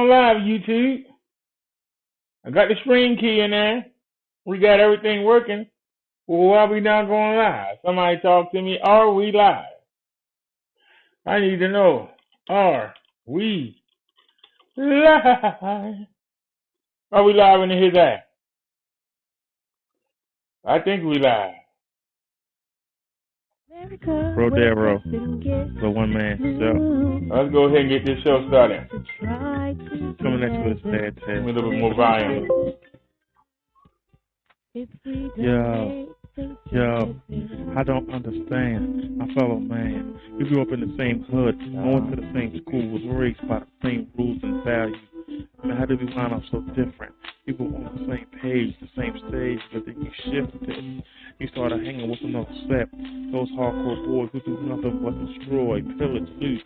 going live, YouTube. I got the screen key in there. We got everything working. Well, why are we not going live? Somebody talk to me. Are we live? I need to know. Are we live? Are we live in his app? I think we live. Bro Darrow, the one man show. Let's go ahead and get this show started. Coming at you with a sad taste. A little bit more volume. Yo, I don't understand. My fellow man, we grew up in the same hood, went to the same school, was raised by the same rules and values. I mean, how did we line up so different? We were on the same page, the same stage, but then you shifted. You started hanging with another set. Those hardcore boys who do nothing but destroy, pillage, loot.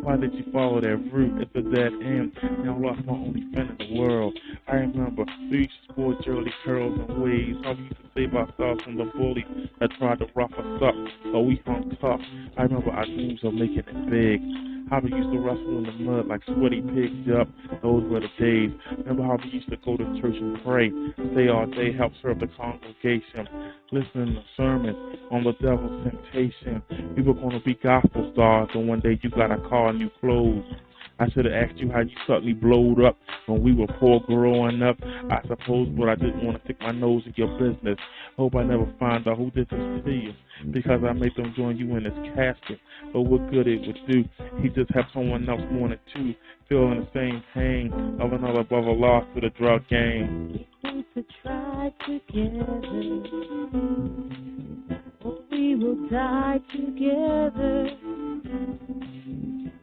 Why did you follow that route? It's a dead end. Now I lost my only friend in the world. I remember we used to sport Jolly curls and waves. How we used to save ourselves from the bullies that tried to rough us up, but we hung tough. I remember our dreams of making it big. How we used to wrestle in the mud like sweaty pigs up. Those were the days. Remember how we used to go to church and pray, stay all day, help serve the congregation, listen to sermons on the devil's temptation. We were going to be gospel stars, and one day you got a car and new clothes. I should have asked you how you suddenly blowed up when we were poor growing up. I suppose, but I didn't want to stick my nose in your business. Hope I never find out who did this to you, because I made them join you in this casket. But what good it would do? He just have someone else wanted to, feeling the same pain of another brother lost to the drug game. We need to try together, or we will die together.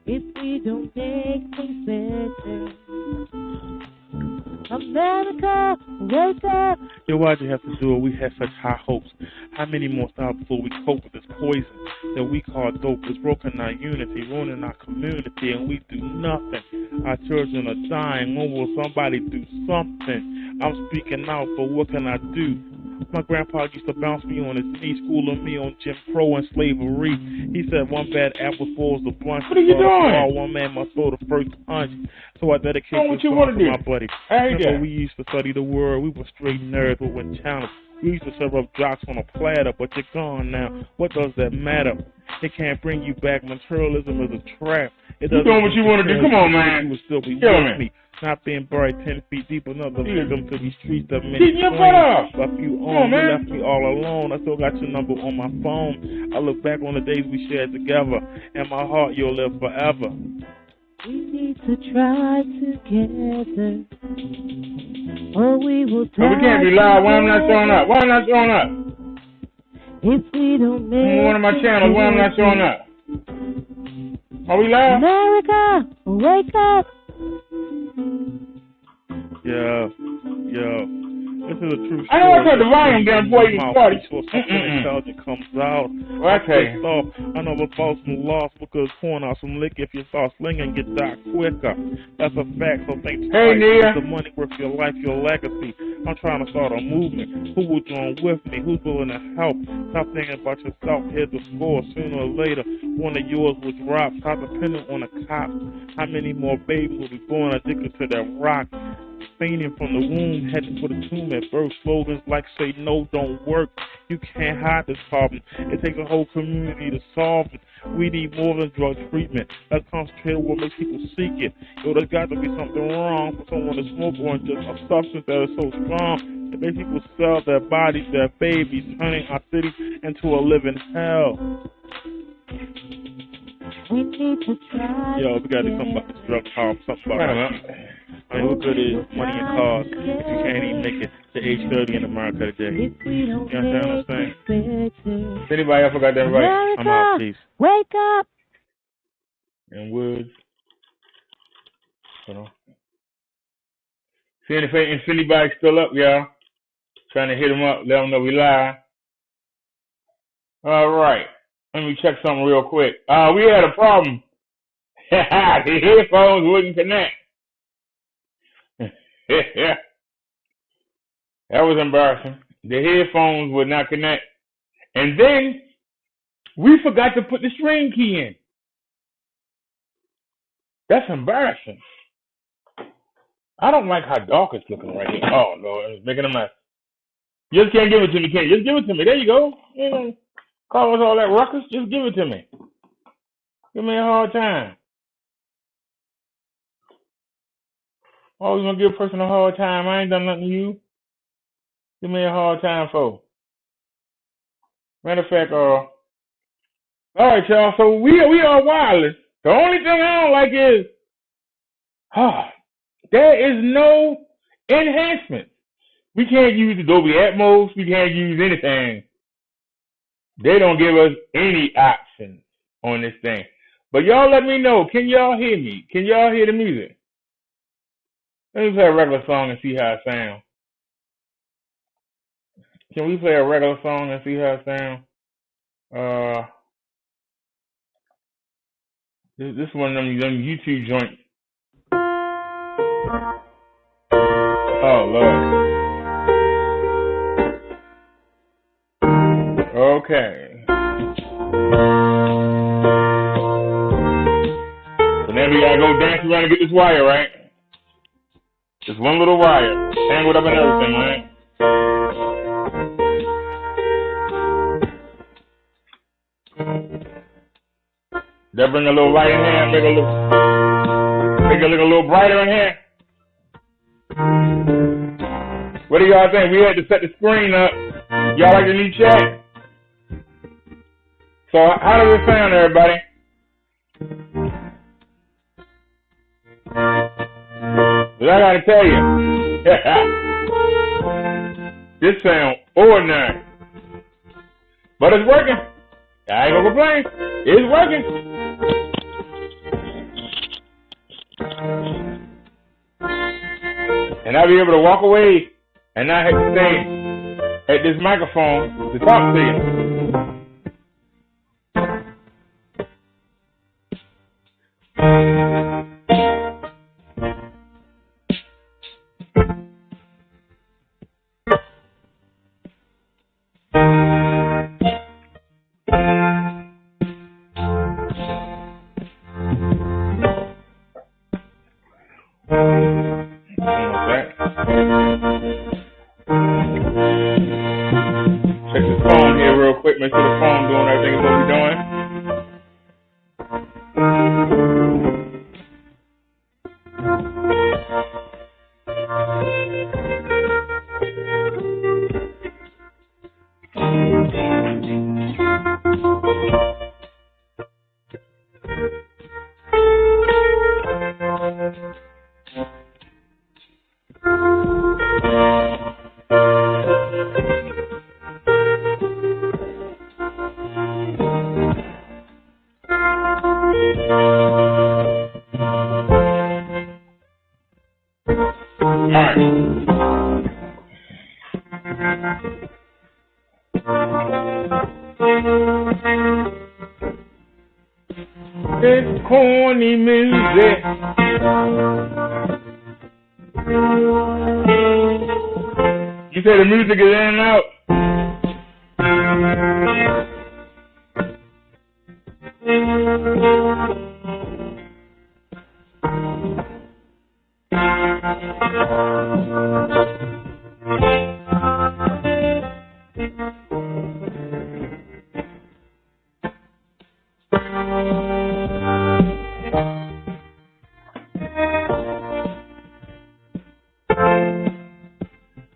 If we don't make things better, America, wake up. Yo, why'd you have to do it? We had such high hopes. How many more stars before we cope with this poison that we call dope? It's broken our unity, ruining our community, and we do nothing. Our children are dying. When will somebody do something? I'm speaking out, but what can I do? My grandpa used to bounce me on his knee, schooling me on Jim Crow and slavery. He said one bad apple spoils the bunch. What are you doing? One man must throw the first punch. So I dedicate this song to my buddy. Remember, we used to study the word. We were straight nerds with one challenge. We used to serve up jocks on a platter, but you're gone now. What does that matter? It can't bring you back. Materialism is a trap. You doing what you want to do? Come on, man. You will still be with me. Not being buried 10 feet deep, another victim to these streets that many keep your butt off. Left you on, you left me all alone. I still got your number on my phone. I look back on the days we shared together. In my heart, you'll live forever. We need to try together, or we will die. We can't be live. Why am I not showing up? Why am I not showing up? If we don't make I'm on one of my channels. Why am I not showing up? Are we live? America, wake up. Yo. This is a true story. I know I turned the volume down before you started. Something intelligent comes out. Okay. I know what false and lost because pouring out some liquor. If you start slinging, get died quicker. That's a fact. So think twice. Nia. The money worth your life, your legacy. I'm trying to start a movement. Who will join with me? Who's willing to help? Stop thinking about yourself. Hit the score. Sooner or later, one of yours will drop. Stop depending on the cops. How many more babies will be born addicted to that rock? Fainting from the womb, heading for the tomb at birth. Slogans like say no don't work. You can't hide this problem. It takes a whole community to solve it. We need more than drug treatment. Let's concentrate on what makes people seek it. Yo, there's got to be something wrong for someone to smoke on just a substance that is so strong. It makes people sell their bodies, their babies, turning our city into a living hell. We need to try. Yo, we gotta do something about this drug problem. Something about it. I mean, what good is money and cars if you can't even make it to age 30 in America today? You understand what I'm saying? If anybody else got that right, I'm out, peace. Wake up. And Woods. Hold on. See if anybody's still up, y'all. Trying to hit them up, let them know we live. All right. Let me check something real quick. We had a problem. The headphones wouldn't connect. That was embarrassing. The headphones would not connect. And then we forgot to put the string key in. That's embarrassing. I don't like how dark it's looking right here. Oh, Lord, it's making a mess. You just can't give it to me, can't you? Just give it to me. There you go. You know, call us all that ruckus. Just give it to me. Give me a hard time. Oh, you gonna give a person a hard time? I ain't done nothing to you. Give me a hard time, folks. Matter of fact, all right, y'all. So we are wireless. The only thing I don't like is, there is no enhancement. We can't use Adobe Atmos. We can't use anything. They don't give us any options on this thing. But y'all let me know. Can y'all hear me? Can y'all hear the music? Let me play a regular song and see how it sounds. Can we play a regular song and see how it sounds? This is one of them YouTube joints. Oh, Lord. Okay. So now we gotta go dance around and get this wire, right? Just one little wire. Tangled up and everything, right? That bring a little light in here, make it look a little brighter in here. What do y'all think? We had to set the screen up. Y'all like the new chat? So how does it sound, everybody? But I gotta tell you, this sounds ordinary, but it's working. I ain't gonna complain. It's working. And I'll be able to walk away and not have to stay at this microphone to talk to you. Check the phone here real quick. Make sure the phone doing everything it's supposed to be doing. This corny music. You say the music is in and out?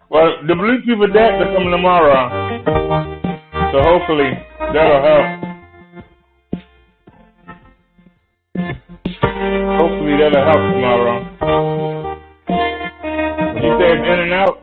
Well, the Bluetooth adapter coming tomorrow, so hopefully that'll help. Hopefully that'll help tomorrow. You say it's in and out?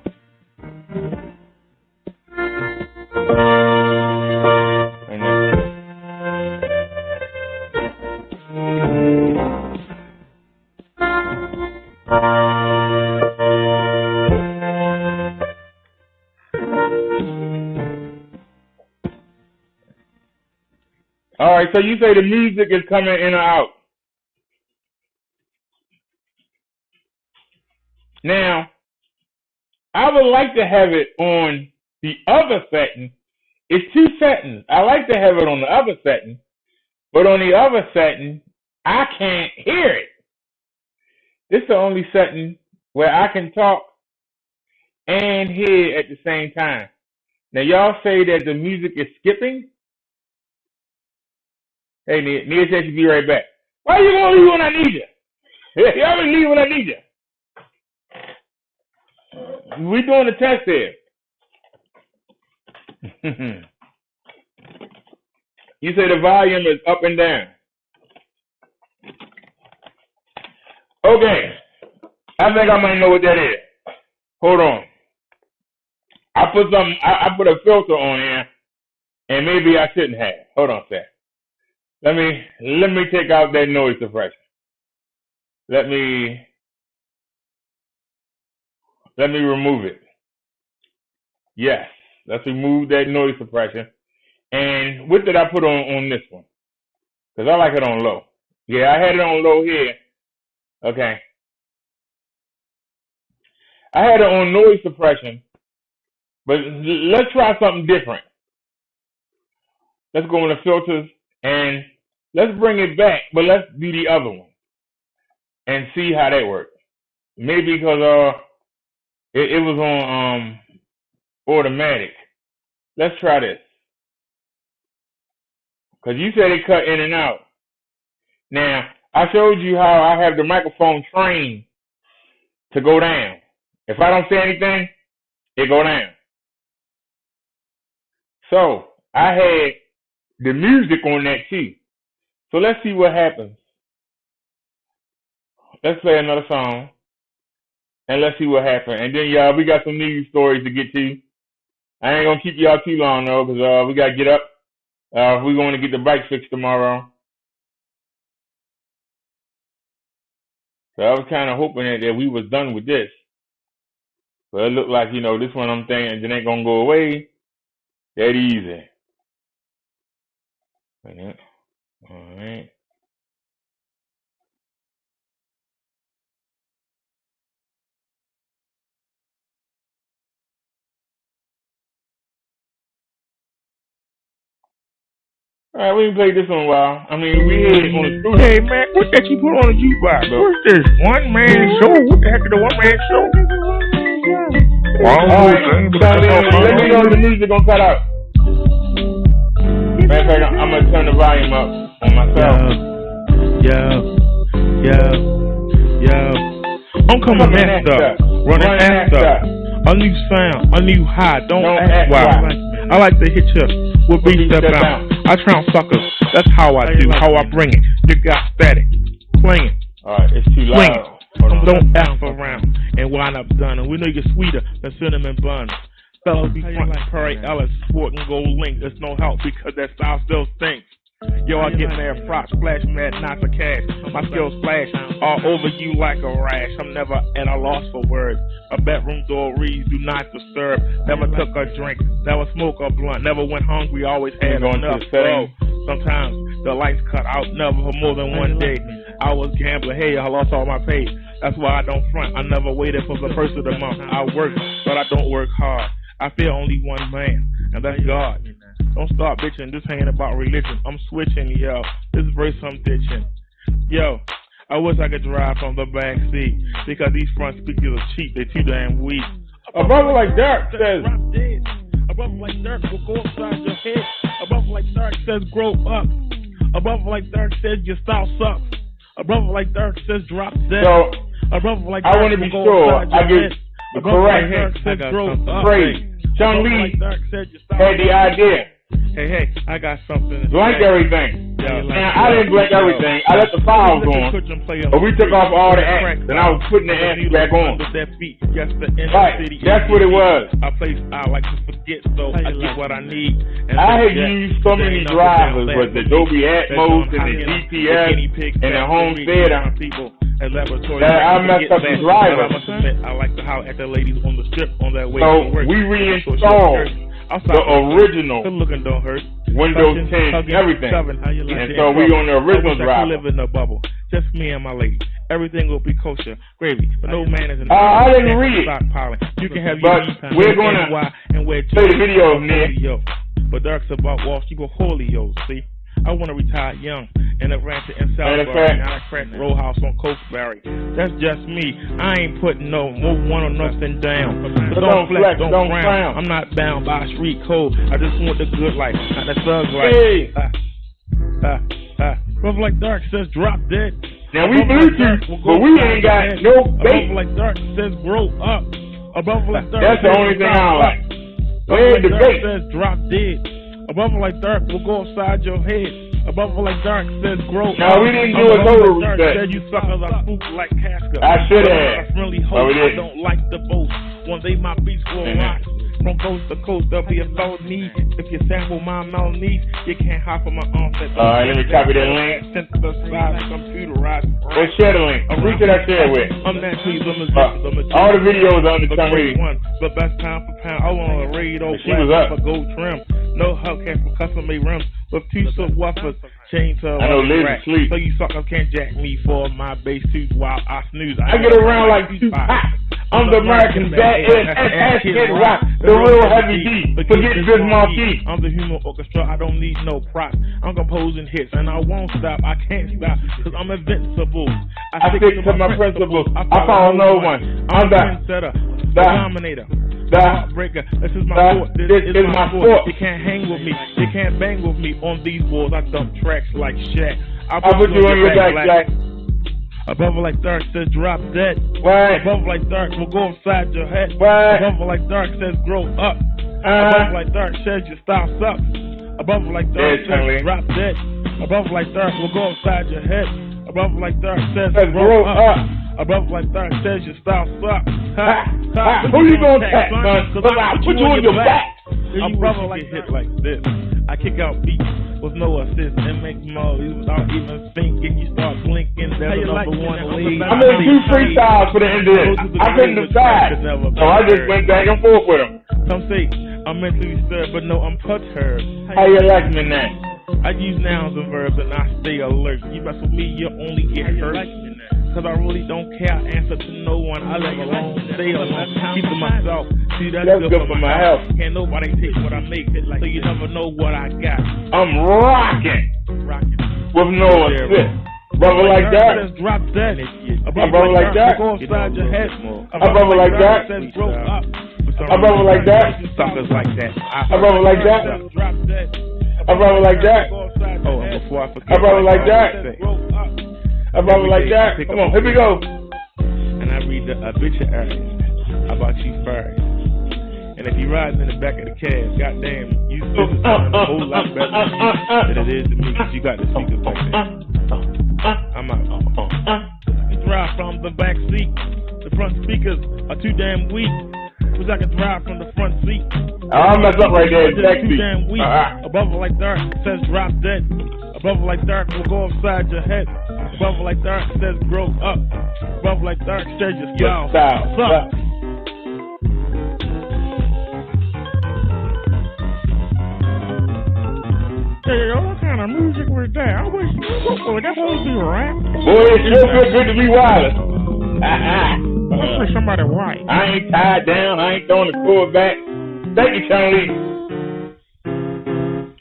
All right, so you say the music is coming in or out. Now, I would like to have it on the other setting. It's two settings. I like to have it on the other setting, but on the other setting, I can't hear it. This is the only setting where I can talk and hear at the same time. Now, y'all say that the music is skipping. Hey, Nia said she'll be right back. Why you gonna leave when I need you? You always leave when I need you. We doing a test here. You say the volume is up and down. Okay. I think I might know what that is. Hold on. I put a filter on here, and maybe I shouldn't have. Hold on a sec. Let me take out that noise suppression. Let me remove it. Yes, let's remove that noise suppression. And what did I put on this one? Because I like it on low. Yeah, I had it on low here. Okay. I had it on noise suppression, but let's try something different. Let's go into filters and let's bring it back, but let's do the other one and see how that works. Maybe because it was on automatic. Let's try this. Because you said it cut in and out. Now, I showed you how I have the microphone trained to go down. If I don't say anything, it go down. So, I had the music on that too. So, let's see what happens. Let's play another song. And let's see what happens. And then, y'all, we got some news stories to get to. I ain't going to keep y'all too long, though, because we got to get up. We're going to get the bike fixed tomorrow. So I was kind of hoping that we was done with this. But it looked like, this one I'm thinking it ain't going to go away that easy. All right. All right, we can play this one a while. I mean, we here on the studio. Hey, man, what that you put on the jukebox? What's this? One-man show? What the heck is the one-man show? All right, let me know if the music gonna cut out. Matter of fact, I'm gonna turn the volume up on myself. Yo. I'm coming messed up. Running ass up. A new sound, a new high. Don't ask why. I like to hit you with beat step out. I trounce suckers. That's how I do. How I bring it. You got static. Playing. Alright, it's too loud. Don't F around and wind up done. And we know you're sweeter than cinnamon buns. Fellas be front like Perry Ellis, Sport and Gold Link. There's no help because that style still stinks. Yo, I get mad fraught, splash mad, not for cash. My skills flash all over you like a rash. I'm never at a loss for words. My bedroom door reads, do not disturb. Never took a drink, never smoke a blunt. Never went hungry, always had enough. So sometimes the lights cut out, never for more than one day. I was gambling, hey, I lost all my pay. That's why I don't front. I never waited for the first of the month. I work, but I don't work hard. I feel only one man, and that's God. Don't start bitching, this ain't about religion. I'm switching, yo. This verse I'm ditching. Yo, I wish I could drive from the back seat because these front speakers are cheap, they're too damn weak. A brother like Derrick says, a brother like Derrick will go upside your head. A brother like Derrick says, grow up. A brother like Derrick says, your style sucks. A brother like Derrick says, drop dead. So, a brother like I want to be sure I get the correct phrase. Chun had the idea. Hey, I got something. Blank everything. I didn't blank everything. I let the files on. But we took off all the acts, and I was putting the acts back on. Right, that's what it was. I like to forget, so I get what I need. I had used so many drivers with the Dolby Atmos and the GPS and the home theater that I messed up the driver. I like to holler at the ladies on the strip on that way. So we reinstalled the original Windows 10, everything. And so we on the original driver. I live in a bubble. Just me and my lady. Everything will be kosher, gravy, but no man is an I didn't read it. You can have but your we're going to play the video, Nick. But Dark's about Wall Street Julio, see? I want to retire young in a rancher in Southbury, not a crack row house on Coastbury. That's just me. I ain't putting no one or nothing down. So don't flex, don't frown. I'm not bound by street code. I just want the good life, not the thug life. Hey. Brother Like Dark says drop dead. Now we Bluetooth, but we ain't got no bait. Above Like Dark says grow up. Above Like Dark. That's the only thing I don't like. Above Like Dark says drop dead. Above Like Dark will go upside your head. Above Like Dark says grow up. No, we didn't do a total respect. Said you suckers are spook like Casca. I should have. I really hope I don't like the boast. One day my beats will rock. From coast to coast, there'll be a felony. If you sample my melodies, you can't hop on my onset. Let me copy that link. Synthesized, computerized. Let's share the link. Who should I share with? I'm that please. All the videos on the Chun Reed. But best time for pound. I want to raid old she was up. For gold trim. No Hellcat for custom made rims with 2 silk woofers. Chain to I know Liz is sleep. So you suckers can't jack me for my bass tooth while I snooze. I get around like 2 pops. I'm the American bad kid rock, the real heavy D. Forget this marquee. I'm the human orchestra. I don't need no props. I'm composing hits and I won't stop. I can't stop because I'm invincible. I stick to my principles. I follow no one. I'm the dominator. The heartbreaker. This is my sport. This is my sport. You can't hang with me. You can't bang with me on these boards. I dump tracks like Shaq. I'll put you on your back, Jack. Above Like Dark says drop dead. Right. Above Like Dark will go upside your head. Right. Above Like Dark says grow up. Above Like Dark says your style sucks. Above Like Dark says drop dead. Above Like Dark will go upside your head. Above Like Dark says grow up. Above Like Dark says your style sucks. Who you gonna attack, son? Cause I'll put you on your back. I'm brother like hit like this. I kick out beats with no assist and make melodies without even thinking. You start blinking. There's a number one lead. I made 2 freestyles for the end of this. I couldn't decide, so I just went back and forth with them. Some say I'm mentally stirred, but no, I'm perturbed. How you like me now? I use nouns and verbs and I stay alert. You mess with me, you only get hurt. Cause I really don't care, I answer to no one. I live alone, stay alone, keep to myself. See, that's good for my health. Can't nobody take what I make, so you never know what I got. I'm rocking with no assist. Brother like that. Drop dead. A brother like that. Go inside your head. A brother like that. A brother like that. Suckers like that. A brother like that. A brother like that. Oh, before I forget. A brother like that. A brother like that. Come on, here we go. And I read the obituary about you first. And if you're riding in the back of the cab, goddamn, you this is a whole lot better than it is to me because you got the speakers back there. I'm out. You drive from the back seat. The front speakers are too damn weak. Cause I can drive from the front seat. I'll mess up right there. Too damn weak. Above Like Dark says drop dead. Above Like Dark will go upside your head. Above Like Dark says grow up. Above Like Dark says your style sucks. Hey, what kind of music was that? I wish that's supposed to be rap. Boy, it sure feels good to be wireless. Let's for somebody white. I ain't tied down. I ain't throwing the cord back. Thank you, Chun Lee.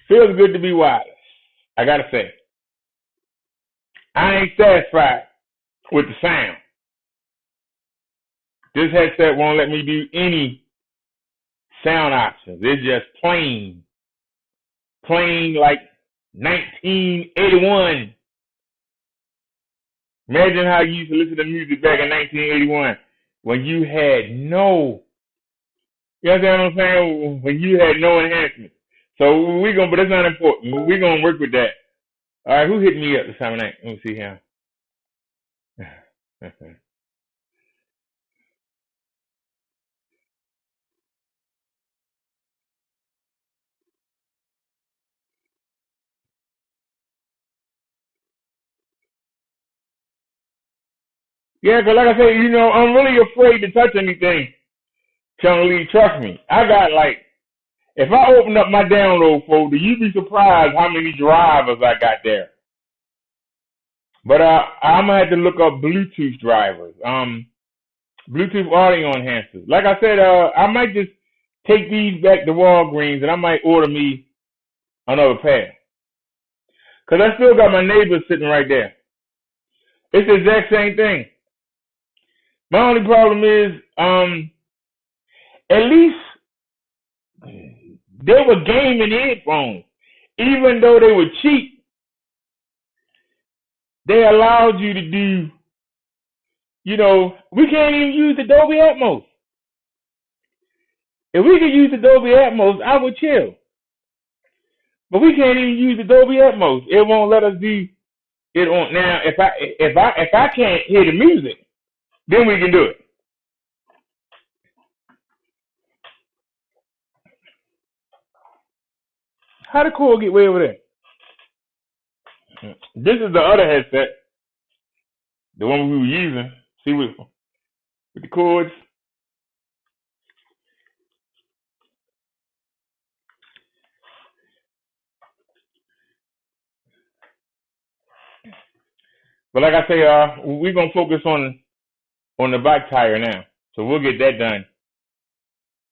Feels good to be wireless. I gotta say, I ain't satisfied with the sound. This headset won't let me do any sound options. It's just plain like 1981. Imagine how you used to listen to music back in 1981 when you had no, you understand what I'm saying? When you had no enhancement. So but that's not important. We're gonna work with that. All right, who hit me up this time of night? Let me see here. Yeah, because like I said, I'm really afraid to touch anything. Chun Lee, trust me. I got if I open up my download folder, you'd be surprised how many drivers I got there. But I'm going to have to look up Bluetooth drivers, Bluetooth audio enhancers. Like I said, I might just take these back to Walgreens and I might order me another pair. Because I still got my neighbors sitting right there. It's the exact same thing. My only problem is, at least they were gaming headphones. Even though they were cheap, they allowed you to do, we can't even use the Dolby Atmos. If we could use the Dolby Atmos, I would chill. But we can't even use the Dolby Atmos. It won't let us do it on. Now, if I can't hear the music, then we can do it. How did Cole get way over there? This is the other headset, the one we were using. See with the cords. But like I say, we're gonna focus on the back tire now. So we'll get that done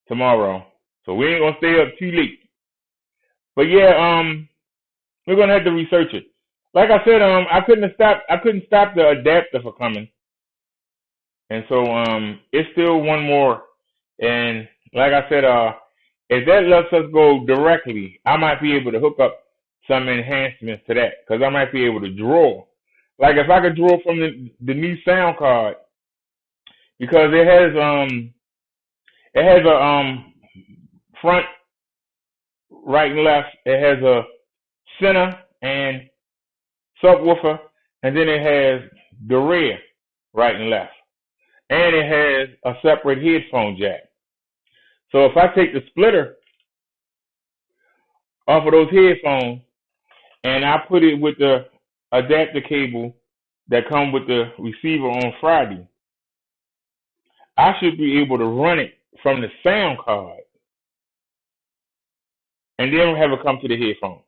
tomorrow. So we ain't gonna stay up too late. But yeah, we're gonna have to research it. Like I said, I couldn't stop the adapter from coming. And so it's still one more. And like I said, if that lets us go directly, I might be able to hook up some enhancements to that, because I might be able to draw. Like if I could draw from the new sound card, because it has a front, right and left. It has a center and subwoofer, and then it has the rear, right and left, and it has a separate headphone jack. So if I take the splitter off of those headphones and I put it with the adapter cable that come with the receiver on Friday, I should be able to run it from the sound card and then have it come to the headphones.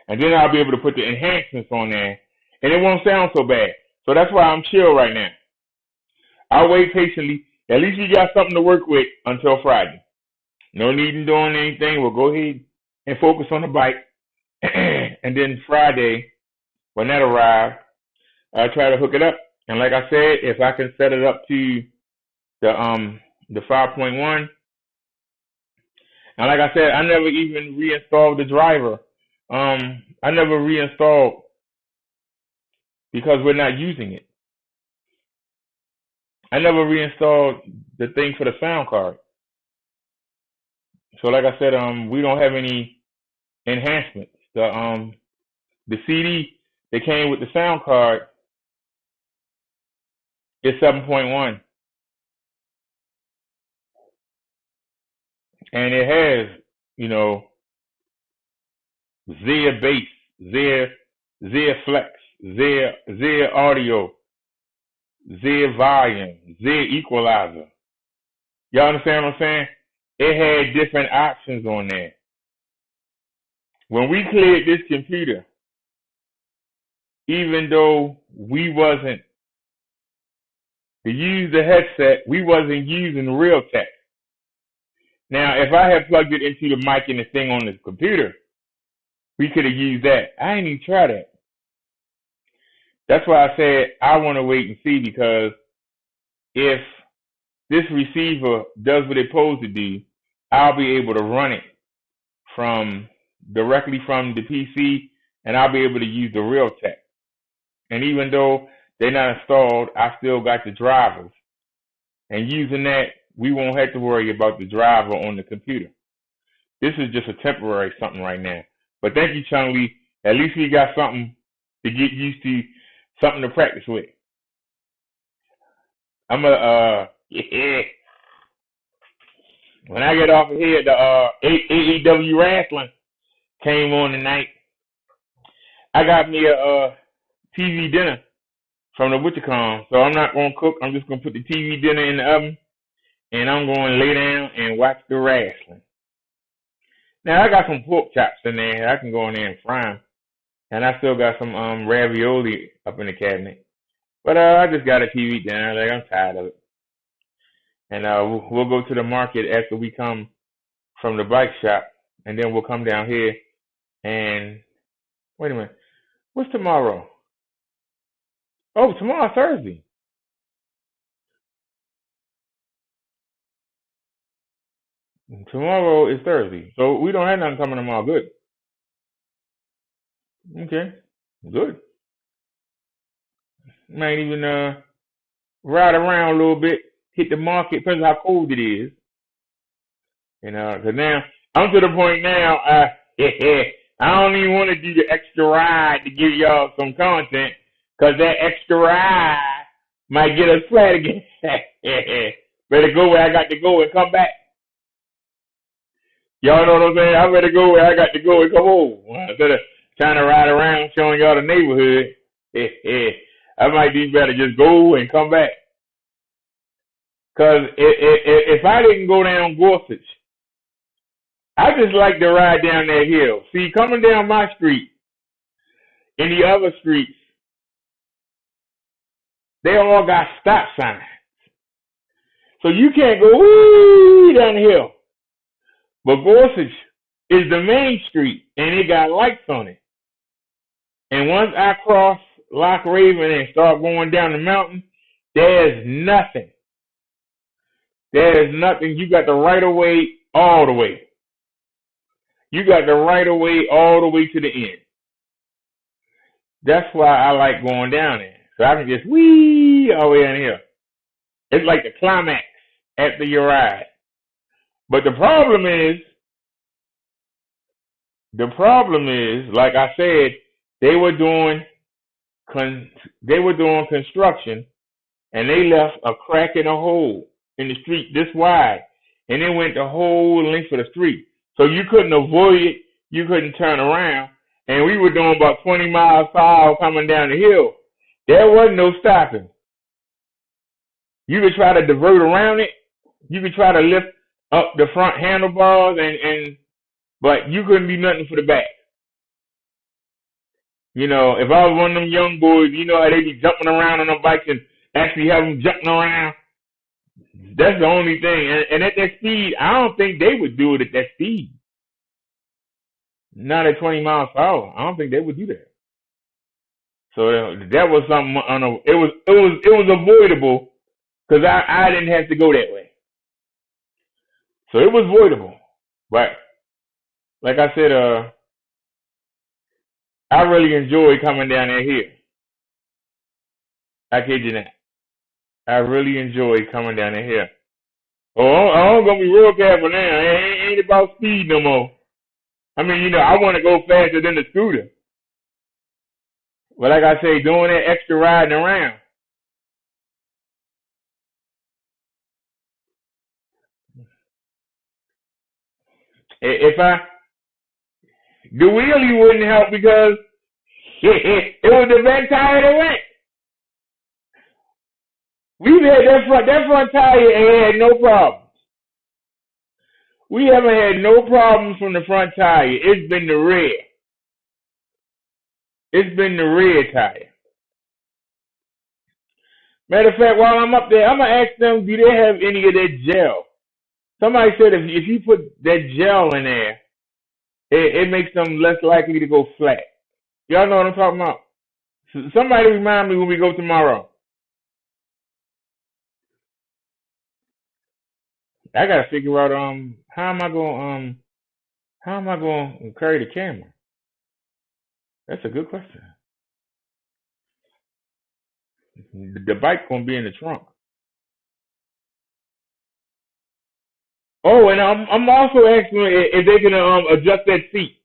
And then I'll be able to put the enhancements on there, and it won't sound so bad. So that's why I'm chill right now. I'll wait patiently. At least we got something to work with until Friday. No need in doing anything. We'll go ahead and focus on the bike. And then Friday, when that arrives, I'll try to hook it up. And like I said, if I can set it up to the 5.1, and like I said, I never even reinstalled the driver. I never reinstalled because we're not using it. I never reinstalled the thing for the sound card. So like I said, we don't have any enhancements. The CD that came with the sound card is 7.1. And it has, Zia bass, Zia flex, Zia audio, Zia volume, Zia equalizer. Y'all understand what I'm saying? It had different options on there. When we cleared this computer, even though we wasn't to use the headset, we wasn't using real tech. Now, if I had plugged it into the mic and the thing on the computer, we could have used that. I ain't even try that. That's why I said I want to wait and see, because if this receiver does what it's supposed to do, I'll be able to run it directly from the PC, and I'll be able to use the real tech. And even though they're not installed, I still got the drivers. And using that, we won't have to worry about the driver on the computer. This is just a temporary something right now. But thank you, Chun Li. At least we got something to get used to, something to practice with. I'm when I get off of here, the AEW wrestling came on tonight. I got me a TV dinner from the WitcherCon, so I'm not gonna cook. I'm just gonna put the TV dinner in the oven, and I'm going to lay down and watch the wrestling. Now I got some pork chops in there. I can go in there and fry them, and I still got some ravioli up in the cabinet. But I just got a TV dinner. Like, I'm tired of it. And we'll go to the market after we come from the bike shop, and then we'll come down here and Wait a minute. What's tomorrow? Oh, tomorrow's Thursday. Tomorrow is Thursday. So we don't have nothing coming tomorrow. Good. Okay. Good. Might even ride around a little bit, hit the market, depends on how cold it is. You know, because now I'm to the point now, I don't even want to do the extra ride to give y'all some content, because that extra ride might get us flat again. Better go where I got to go and come back. Y'all know what I'm saying? I better go where I got to go and come home. Instead of trying to ride around showing y'all the neighborhood, I might be better just go and come back. Because if I didn't go down Gorsuch, I just like to ride down that hill. See, coming down my street, in the other streets, they all got stop signs. So you can't go woo down the hill. But Gorsuch is the main street, and it got lights on it. And once I cross Loch Raven and start going down the mountain, there's nothing. There's nothing. You got the right of way all the way. You got the right of way all the way to the end. That's why I like going down there. So I can just wee all the way down here. It's like the climax after your ride. But the problem is, like I said, they were doing construction, and they left a crack in a hole in the street this wide, and it went the whole length of the street. So you couldn't avoid it, you couldn't turn around, and we were doing about 20 miles per hour coming down the hill. There wasn't no stopping. You could try to divert around it, you could try to lift up the front handlebars, but you couldn't do nothing for the back. You know, if I was one of them young boys, you know how they be jumping around on their bikes and actually have them jumping around. That's the only thing. And at that speed, I don't think they would do it at that speed. Not at 20 miles per hour. I don't think they would do that. So that was something. It was avoidable because I didn't have to go that way. So it was avoidable. But like I said, I really enjoy coming down that hill. I kid you not. I really enjoy coming down that hill. Oh, I'm going to be real careful now. It ain't about speed no more. I mean, you know, I want to go faster than the scooter. But like I say, doing that extra riding around. The wheelie wouldn't help because it was the back tire that went. We've had that front tire and had no problems. We haven't had no problems from the front tire. It's been the rear. It's been the rear tire. Matter of fact, while I'm up there, I'm going to ask them, do they have any of that gel? Somebody said if you put that gel in there, it makes them less likely to go flat. Y'all know what I'm talking about? Somebody remind me when we go tomorrow. I gotta figure out how am I going to carry the camera? That's a good question. The bike's gonna be in the trunk. Oh, and I'm also asking if they can adjust that seat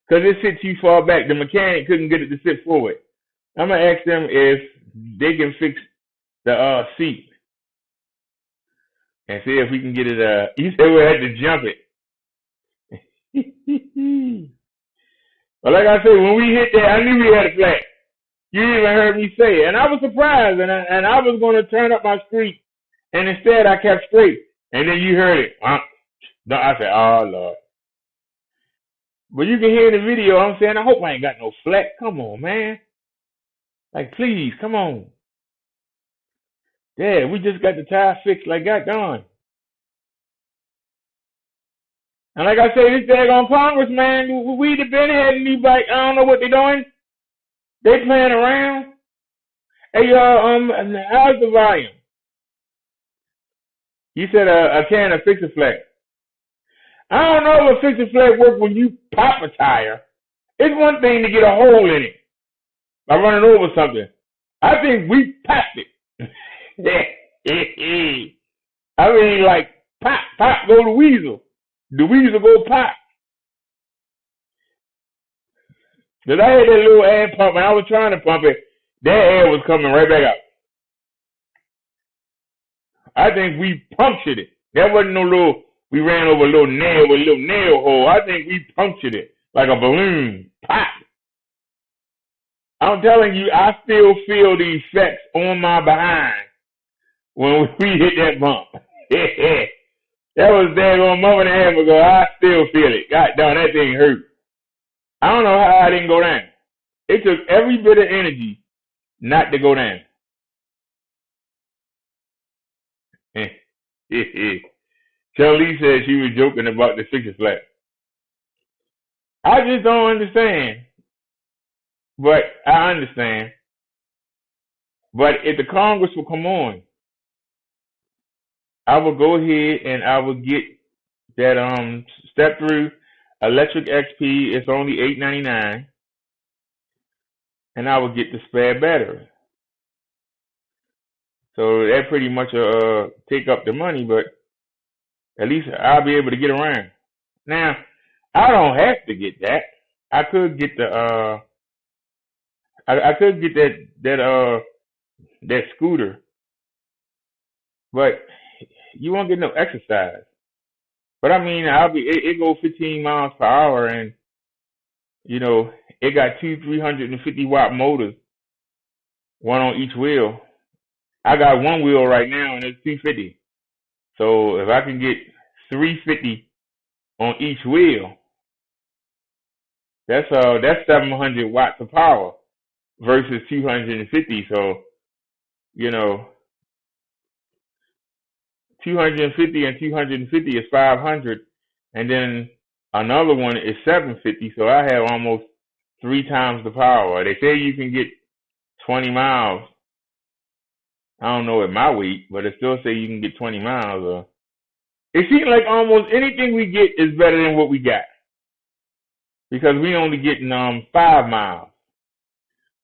because it sits too far back. The mechanic couldn't get it to sit forward. I'm gonna ask them if they can fix the seat and see if we can get it. He said we had to jump it. But like I said, when we hit that, I knew we had a flat. You even heard me say it, and I was surprised, and I was going to turn up my street, and instead I kept straight. And then you heard it. I said, oh, Lord. But you can hear in the video, I'm saying, I hope I ain't got no flat. Come on, man. Like, please, come on. Yeah, we just got the tire fixed like got done. And like I say, this daggone Congress, man, we'd have been heading these back. I don't know what they're doing. They playing around. Hey, how's the volume? You said a can of Fix-A-Flat. I don't know if Fix-A-Flat work when you pop a tire. It's one thing to get a hole in it by running over something. I think we popped it. I mean, like, pop, go the weasel. The weasel go pop. Because I had that little air pump, and I was trying to pump it. That air was coming right back out. I think we punctured it. That wasn't no little, we ran over a little nail with a little nail hole. I think we punctured it like a balloon. Pop. I'm telling you, I still feel the effects on my behind when we hit that bump. That was daggone a month and a half ago. I still feel it. God damn, that thing hurt. I don't know how I didn't go down. It took every bit of energy not to go down. Charlie said she was joking about the Fix-A-Flat. I just don't understand. But I understand. But if the Congress will come on, I will go ahead and I will get that step through electric XP. It's only $8.99, and I will get the spare battery. So that pretty much take up the money, but at least I'll be able to get around. Now, I don't have to get that. I could get the I could get that scooter, but you won't get no exercise. But I mean, it goes 15 miles per hour, and you know it got two 350-watt motors, one on each wheel. I got one wheel right now, and it's 250. So if I can get 350 on each wheel, that's 700 watts of power versus 250. So, you know, 250 and 250 is 500, and then another one is 750. So I have almost 3 times the power. They say you can get 20 miles. I don't know at my weight, but it still say you can get 20 miles. It seems like almost anything we get is better than what we got, because we only getting 5 miles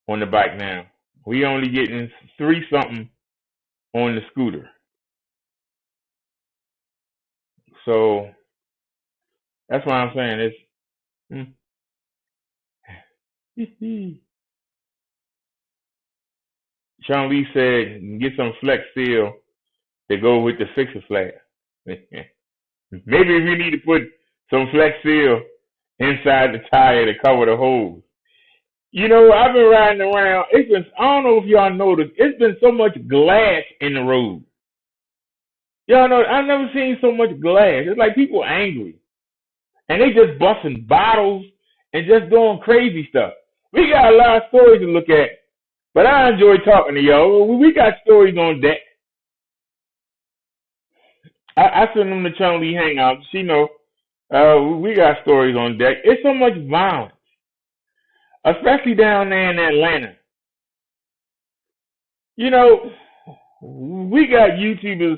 on the bike now. We only getting 3 something on the scooter. So that's why I'm saying it's. Sean Lee said, get some Flex Seal to go with the Fix-A-Flat. Maybe if you need to put some Flex Seal inside the tire to cover the holes. You know, I've been riding around. I don't know if y'all noticed, it's been so much glass in the road. Y'all know, I've never seen so much glass. It's like people angry. And they just busting bottles and just doing crazy stuff. We got a lot of stories to look at. But I enjoy talking to y'all. We got stories on deck. I send them to Chun Lee Hangouts. She know we got stories on deck. It's so much violence, especially down there in Atlanta. You know, we got YouTubers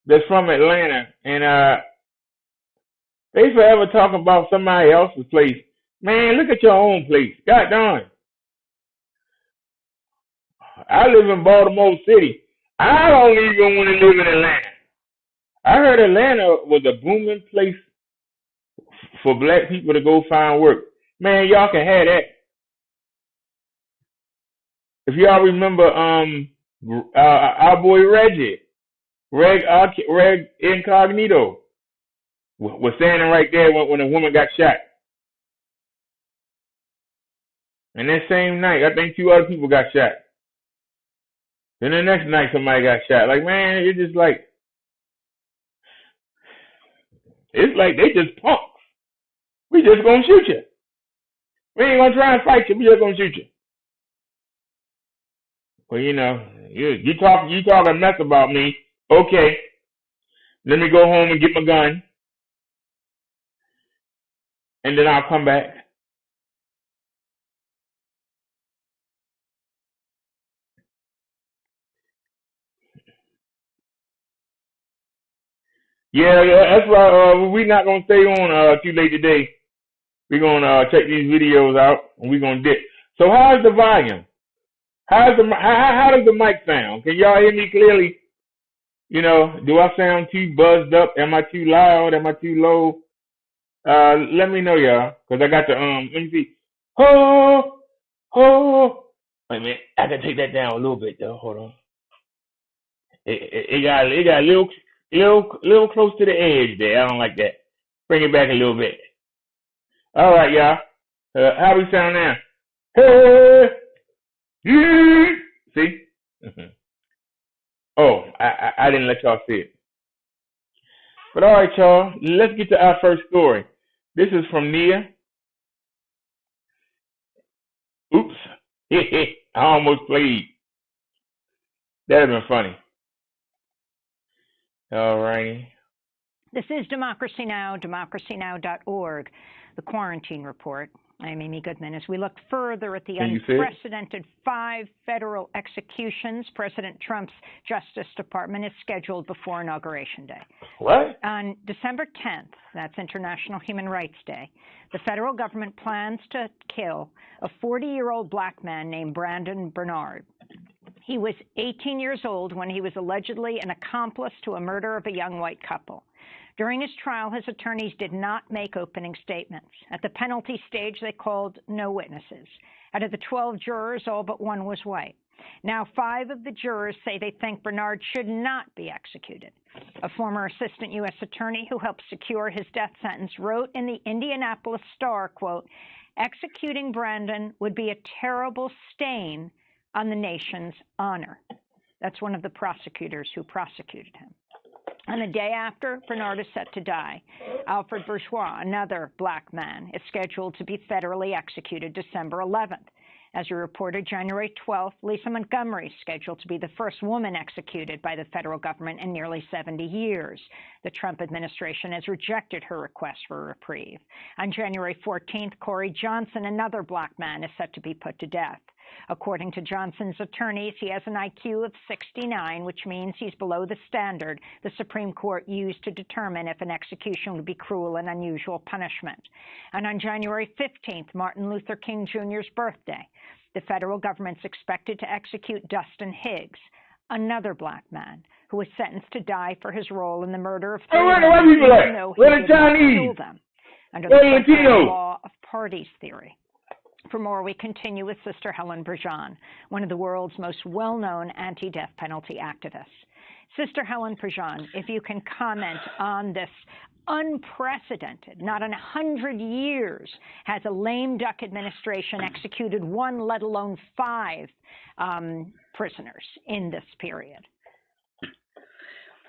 that's from Atlanta, and they forever talk about somebody else's place. Man, look at your own place. God darn. I live in Baltimore City. I don't even want to live in Atlanta. I heard Atlanta was a booming place for black people to go find work. Man, y'all can have that. If y'all remember, our boy Reggie, Reg Incognito, was standing right there when a woman got shot. And that same night, I think 2 other people got shot. Then the next night, somebody got shot. Like, man, it's just like, it's like they just punks. We just gonna shoot you. We ain't gonna try and fight you. We just gonna shoot you. Well, you know, you talking mess about me. Okay, let me go home and get my gun. and then I'll come back. Yeah, that's why we're not gonna stay on too late today. We're gonna check these videos out, and we're gonna dip. So how's the volume? How does the mic sound? Can y'all hear me clearly? You know, do I sound too buzzed up? Am I too loud? Am I too low? Let me know, y'all, cause I got the Let me see. Ho, ho. Wait a minute, I can take that down a little bit though. Hold on. It got a little close to the edge there. I don't like that. Bring it back a little bit. All right, y'all. How we sound now? Hey, see? Oh, I didn't let y'all see it. But all right, y'all. Let's get to our first story. This is from Nia. Oops. I almost played. That'd have been funny. All righty. This is Democracy Now!, democracynow.org, the Quarantine Report. I'm Amy Goodman. As we look further at the unprecedented 5 federal executions, President Trump's Justice Department is scheduled before Inauguration Day. What? On December 10th, that's International Human Rights Day, the federal government plans to kill a 40-year-old black man named Brandon Bernard. He was 18 years old when he was allegedly an accomplice to a murder of a young white couple. During his trial, his attorneys did not make opening statements. At the penalty stage, they called no witnesses. Out of the 12 jurors, all but one was white. Now, 5 of the jurors say they think Bernard should not be executed. A former assistant U.S. attorney who helped secure his death sentence wrote in the Indianapolis Star, quote, "Executing Brandon would be a terrible stain on the nation's honor." That's one of the prosecutors who prosecuted him. And the day after Bernard is set to die, Alfred Bourgeois, another black man, is scheduled to be federally executed December 11th. As you reported, January 12th, Lisa Montgomery is scheduled to be the first woman executed by the federal government in nearly 70 years. The Trump administration has rejected her request for a reprieve. On January 14th, Corey Johnson, another black man, is set to be put to death. According to Johnson's attorneys, he has an IQ of 69, which means he's below the standard the Supreme Court used to determine if an execution would be cruel and unusual punishment. And on January 15th, Martin Luther King Jr.'s birthday, the federal government's expected to execute Dustin Higgs, another black man who was sentenced to die for his role in the murder of 3 men, even though he did not kill them, under the federal law of parties theory. For more, we continue with Sister Helen Prejean, one of the world's most well-known anti-death penalty activists. Sister Helen Prejean, if you can comment on this unprecedented, not in 100 years has a lame duck administration executed 1, let alone 5 prisoners in this period.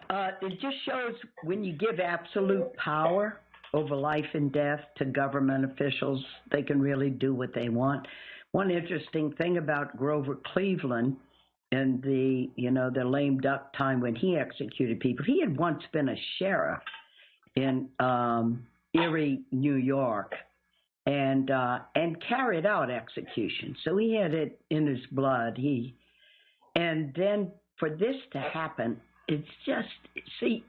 It just shows when you give absolute power over life and death to government officials, they can really do what they want. One interesting thing about Grover Cleveland and the lame duck time when he executed people, he had once been a sheriff in Erie, New York, and carried out execution. So he had it in his blood. And then for this to happen, it's just, see,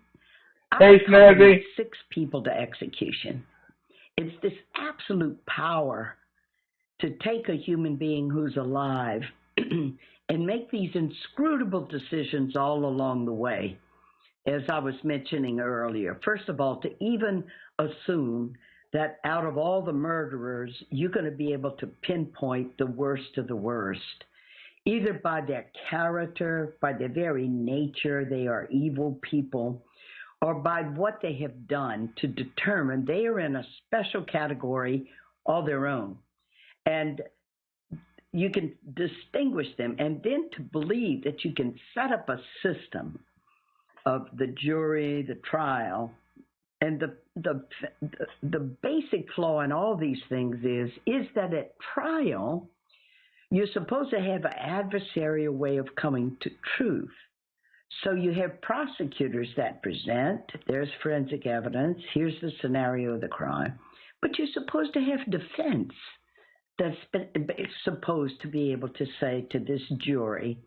I condemned 6 people to execution. It's this absolute power to take a human being who's alive and make these inscrutable decisions all along the way. As I was mentioning earlier, first of all, to even assume that out of all the murderers, you're going to be able to pinpoint the worst of the worst, either by their character, by their very nature, they are evil people, or by what they have done to determine they are in a special category all their own. And you can distinguish them, and then to believe that you can set up a system of the jury, the trial, and the basic flaw in all these things is that at trial, you're supposed to have an adversarial way of coming to truth. So you have prosecutors that present, there's forensic evidence, here's the scenario of the crime. But you're supposed to have defense that's supposed to be able to say to this jury,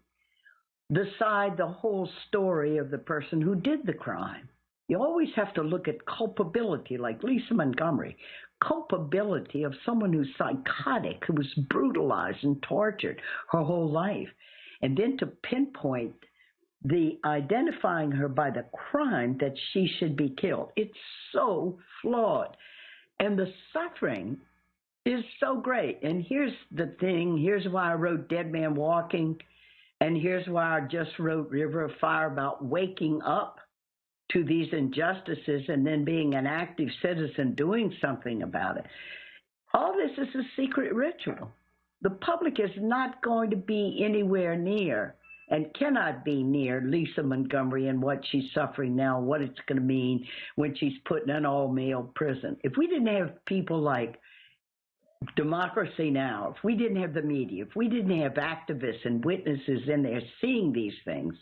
the whole story of the person who did the crime. You always have to look at culpability, like Lisa Montgomery, culpability of someone who's psychotic, who was brutalized and tortured her whole life. And then to pinpoint identifying her by the crime that she should be killed. It's so flawed. And the suffering is so great. And here's the thing. Here's why I wrote Dead Man Walking. And here's why I just wrote River of Fire, about waking up to these injustices and then being an active citizen doing something about it. All this is a secret ritual. The public is not going to be anywhere near and cannot be near Lisa Montgomery and what she's suffering now, what it's going to mean when she's put in an all-male prison. If we didn't have people like Democracy Now!, if we didn't have the media, if we didn't have activists and witnesses in there seeing these things,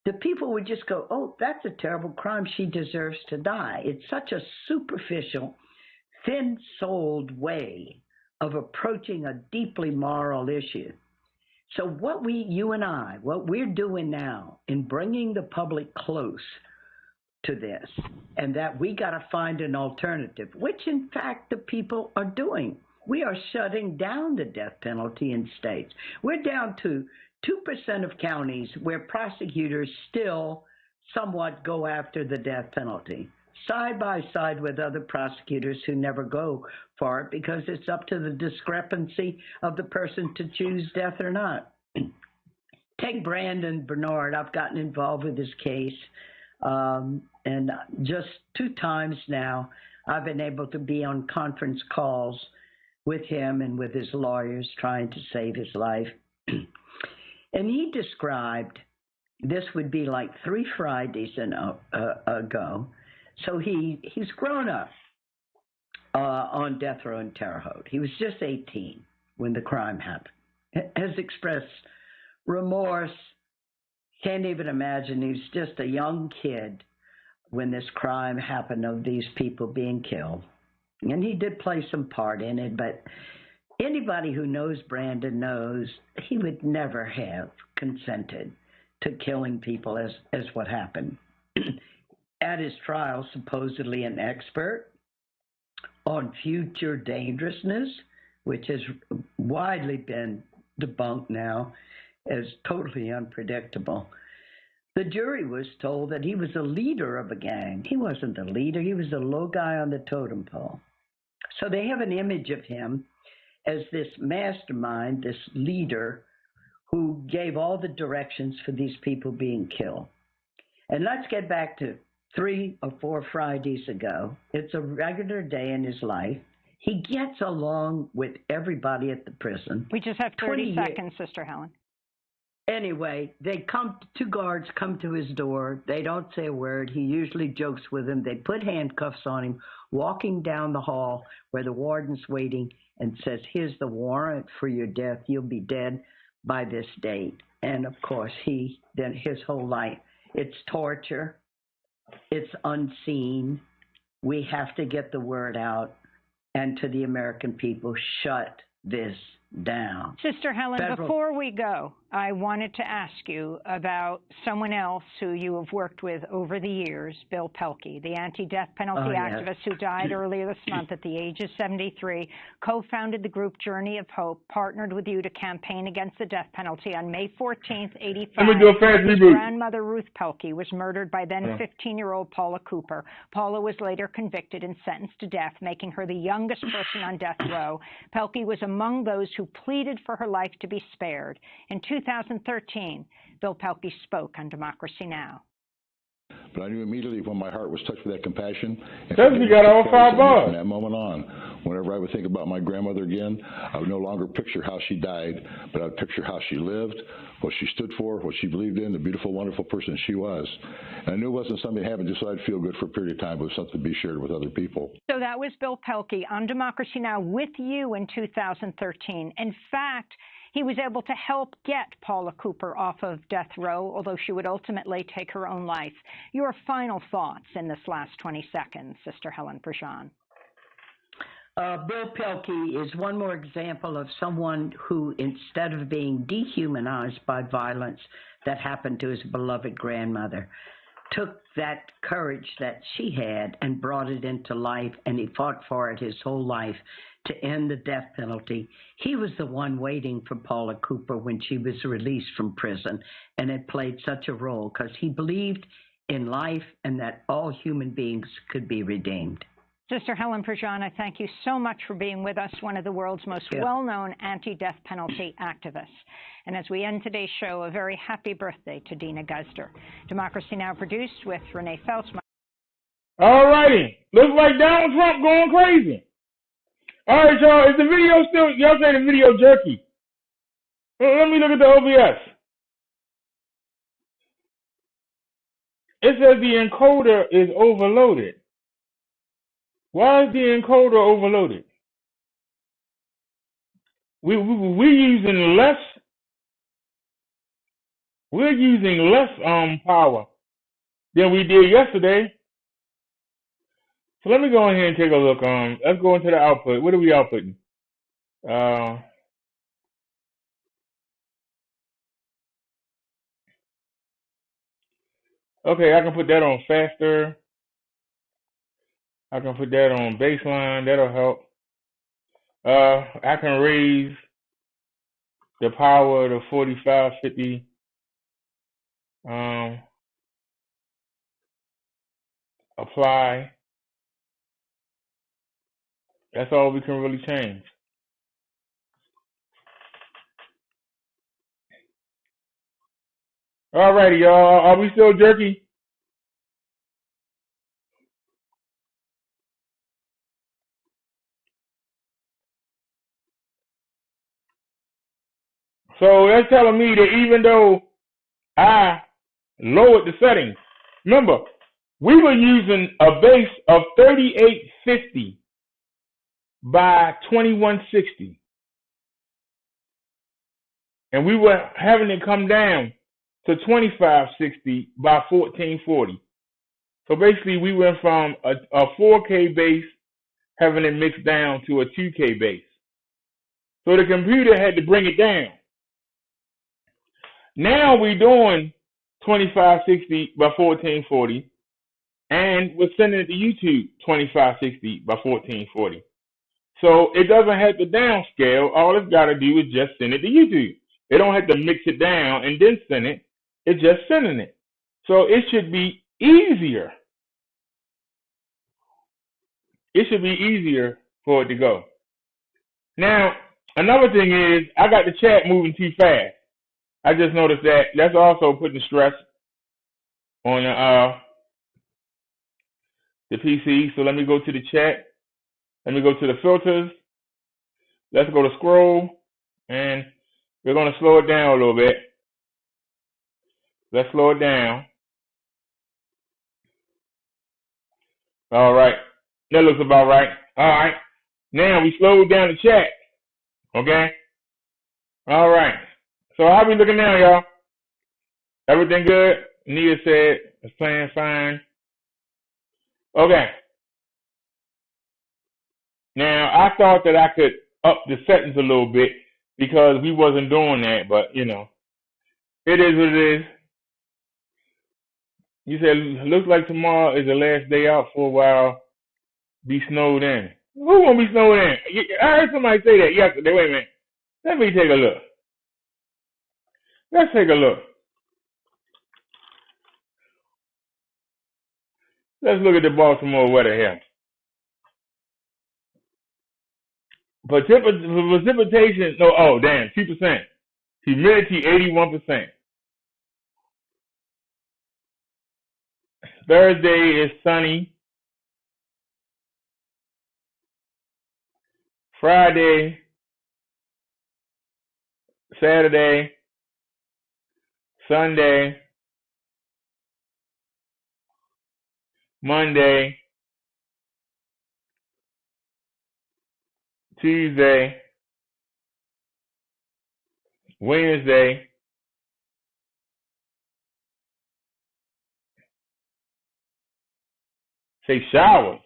the people would just go, oh, that's a terrible crime. She deserves to die. It's such a superficial, thin-souled way of approaching a deeply moral issue. So what you and I, what we're doing now in bringing the public close to this, and that we got to find an alternative, which in fact the people are doing. We are shutting down the death penalty in states. We're down to 2% of counties where prosecutors still somewhat go after the death penalty, side by side with other prosecutors who never go for it because it's up to the discrepancy of the person to choose death or not. Take Brandon Bernard. I've gotten involved with his case, and just 2 times now I've been able to be on conference calls with him and with his lawyers trying to save his life. And he described, this would be like 3 Fridays ago. So he's grown up on death row in Terre Haute. He was just 18 when the crime happened. Has expressed remorse. Can't even imagine. He was just a young kid when this crime happened of these people being killed. And he did play some part in it, but anybody who knows Brandon knows he would never have consented to killing people as what happened. At his trial, supposedly an expert on future dangerousness, which has widely been debunked now as totally unpredictable. The jury was told that he was a leader of a gang. He wasn't a leader. He was a low guy on the totem pole. So they have an image of him as this mastermind, this leader who gave all the directions for these people being killed. And let's get back to 3 or 4 Fridays ago. It's a regular day in his life. He gets along with everybody at the prison. We just have 30 seconds, Sister Helen. Anyway, 2 guards come to his door. They don't say a word. He usually jokes with them. They put handcuffs on him, walking down the hall where the warden's waiting and says, here's the warrant for your death. You'll be dead by this date. And of course, his whole life, it's torture. It's unseen. We have to get the word out. And to the American people, shut this down. Sister Helen, before we go, I wanted to ask you about someone else who you have worked with over the years, Bill Pelkey, the anti-death penalty activist who died earlier this month at the age of 73, co-founded the group Journey of Hope, partnered with you to campaign against the death penalty. On May 14th, 85, his grandmother, Ruth Pelkey, was murdered by then 15-year-old Paula Cooper. Paula was later convicted and sentenced to death, making her the youngest person on death row. Pelkey was among those who pleaded for her life to be spared. In 2013, Bill Pelkey spoke on Democracy Now! But I knew immediately when my heart was touched with that compassion. You got all 5 bars. From that moment on, whenever I would think about my grandmother again, I would no longer picture how she died, but I would picture how she lived, what she stood for, what she believed in, the beautiful, wonderful person she was. And I knew it wasn't something that happened just so I'd feel good for a period of time, but it was something to be shared with other people. So that was Bill Pelkey on Democracy Now! With you in 2013. In fact, he was able to help get Paula Cooper off of death row, although she would ultimately take her own life. Your final thoughts in this last 20 seconds, Sister Helen Prejean. Bill Pelkey is one more example of someone who, instead of being dehumanized by violence that happened to his beloved grandmother, took that courage that she had and brought it into life, and he fought for it his whole life to end the death penalty. He was the one waiting for Paula Cooper when she was released from prison, and it played such a role because he believed in life and that all human beings could be redeemed. Sister Helen Prejean, thank you so much for being with us, one of the world's most well-known anti-death penalty activists. And as we end today's show, a very happy birthday to Dina Guzder. Democracy Now! Produced with Renee Feltzman. All righty. Looks like Donald Trump going crazy. All right, y'all. Is the video still, y'all say the video jerky? Let me look at the OBS. It says the encoder is overloaded. Why is the encoder overloaded? We're using less power than we did yesterday. So let me go in here and take a look. Let's go into the output. What are we outputting? Okay, I can put that on faster. I can put that on baseline. That'll help. I can raise the power to 4550. Apply. That's all we can really change. All righty, y'all. Are we still jerky? So that's telling me that even though I lowered the settings, remember, we were using a base of 3850 by 2160. And we were having it come down to 2560 by 1440. So basically we went from a 4K base having it mixed down to a 2K base. So the computer had to bring it down. Now we're doing 2560 by 1440, and we're sending it to YouTube 2560 by 1440. So it doesn't have to downscale. All it's got to do is just send it to YouTube. It don't have to mix it down and then send it. It's just sending it. So it should be easier. It should be easier for it to go. Now, another thing is I got the chat moving too fast. I just noticed that. That's also putting stress on the PC. So let me go to the chat. Let me go to the filters. Let's go to scroll. And we're going to slow it down a little bit. Let's slow it down. All right. That looks about right. All right. Now we slowed down the chat. Okay? All right. So how we looking now, y'all? Everything good? Nia said it's playing fine. Okay. Now I thought that I could up the settings a little bit because we wasn't doing that, but you know, it is what it is. You said looks like tomorrow is the last day out for a while. Be snowed in. Who won't be snowed in? I heard somebody say that yesterday. Wait a minute. Let me take a look. Let's take a look. Let's look at the Baltimore weather here. Precipitation, no, oh, damn, 2%. Humidity, 81%. Thursday is sunny. Friday, Saturday, Sunday, Monday, Tuesday, Wednesday, say showers.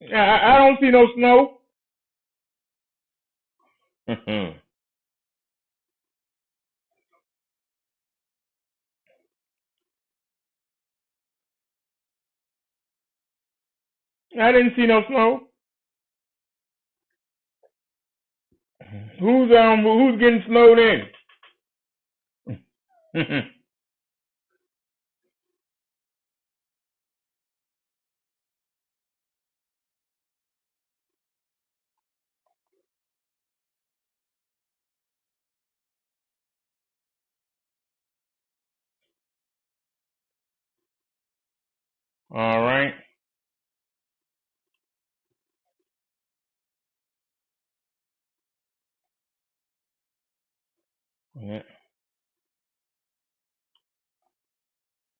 I don't see no snow. I didn't see no snow. Who's getting snowed in? All right. Yeah.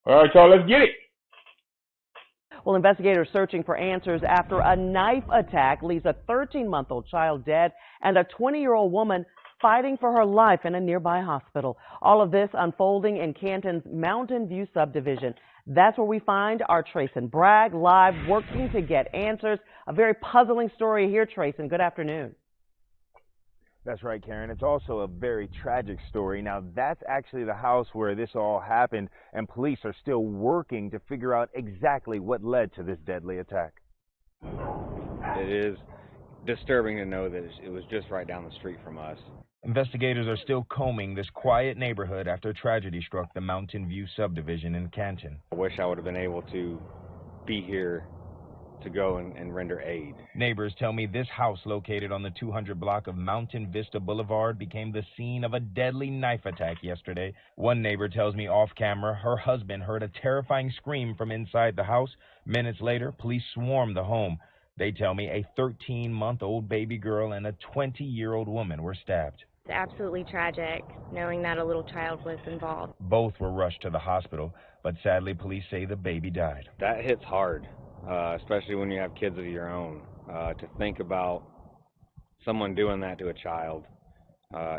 All right, y'all, let's get it. Well, investigators searching for answers after a knife attack leaves a 13-month-old child dead and a 20-year-old woman fighting for her life in a nearby hospital. All of this unfolding in Canton's Mountain View subdivision. That's where we find our Trayson Bragg live working to get answers. A very puzzling story here, Trayson. Good afternoon. That's right, Karen. It's also a very tragic story. Now, that's actually the house where this all happened, and police are still working to figure out exactly what led to this deadly attack. It is disturbing to know that it was just right down the street from us. Investigators are still combing this quiet neighborhood after tragedy struck the Mountain View subdivision in Canton. I wish I would have been able to be here to go and render aid. Neighbors tell me this house located on the 200 block of Mountain Vista Boulevard became the scene of a deadly knife attack yesterday. One neighbor tells me off camera her husband heard a terrifying scream from inside the house. Minutes later, police swarmed the home. They tell me a 13-month-old baby girl and a 20-year-old woman were stabbed. It's absolutely tragic knowing that a little child was involved. Both were rushed to the hospital, but sadly police say the baby died. That hits hard. Especially when you have kids of your own. To think about someone doing that to a child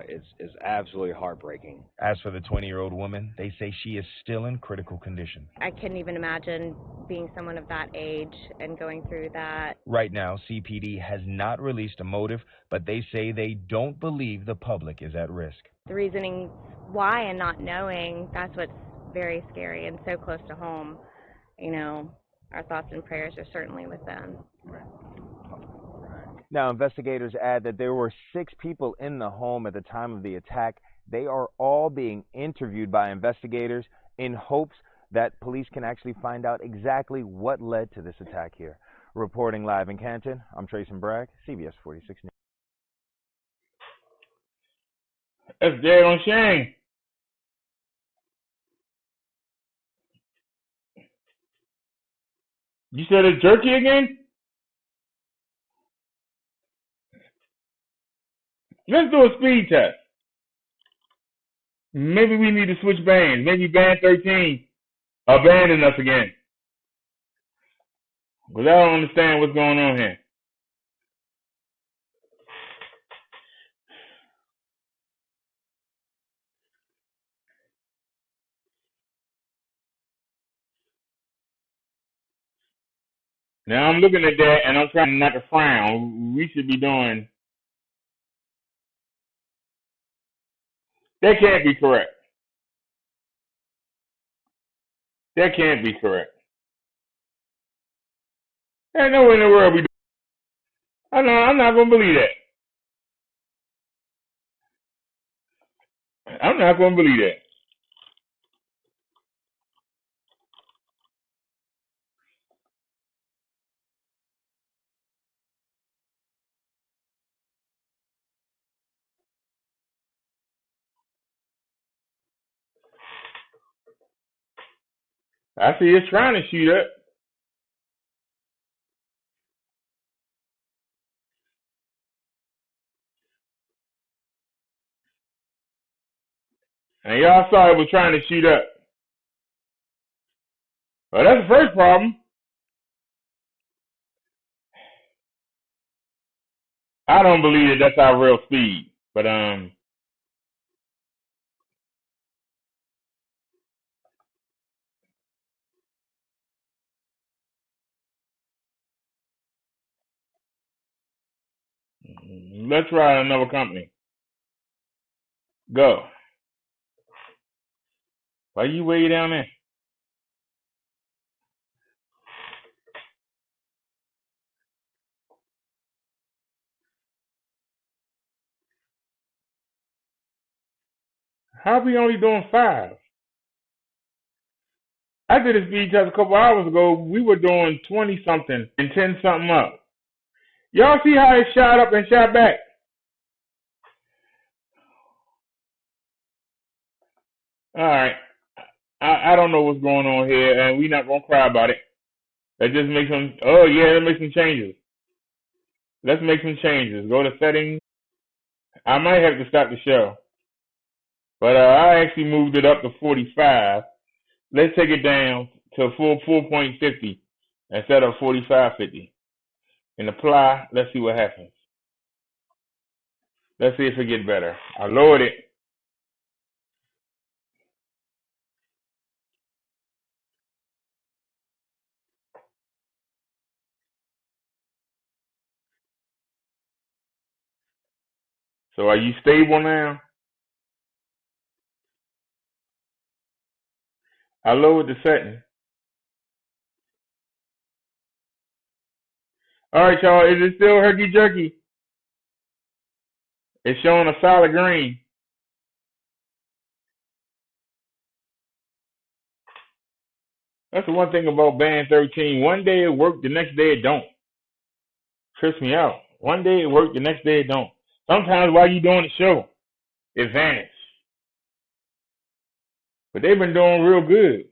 is absolutely heartbreaking. As for the 20-year-old woman, they say she is still in critical condition. I couldn't even imagine being someone of that age and going through that. Right now, CPD has not released a motive, but they say they don't believe the public is at risk. The reasoning why and not knowing, that's what's very scary and so close to home. You know, our thoughts and prayers are certainly with them. Now, investigators add that there were 6 people in the home at the time of the attack. They are all being interviewed by investigators in hopes that police can actually find out exactly what led to this attack here. Reporting live in Canton, I'm Trayson Bragg, CBS 46 News. That's dead on shame. You said it's jerky again? Let's do a speed test. Maybe we need to switch bands. Maybe band 13 abandoned us again. Because I don't understand what's going on here. Now I'm looking at that and I'm trying not to frown. We should be doing. That can't be correct. That can't be correct. Ain't no way in the world we do. I'm not gonna believe that. I'm not gonna believe that. I see it's trying to shoot up. And y'all saw it was trying to shoot up. Well, that's the first problem. I don't believe that that's our real speed. But Let's try another company. Go. Why you way down there? How are we only doing 5? I did a speed test a couple hours ago. We were doing 20 something and 10 something up. Y'all see how it shot up and shot back? All right. I don't know what's going on here, and we're not going to cry about it. Let's just make some, let's make some changes. Let's make some changes. Go to settings. I might have to stop the show. But I actually moved it up to 45. Let's take it down to full 4.50 instead of 45.50. And apply. Let's see what happens. Let's see if it gets better. I lowered it. So are you stable now? I lowered the setting. All right, y'all. Is it still herky jerky? It's showing a solid green. That's the one thing about Band 13. One day it worked, the next day it don't. Trips me out. One day it worked, the next day it don't. Sometimes while you doing the show, it vanished. But they've been doing real good.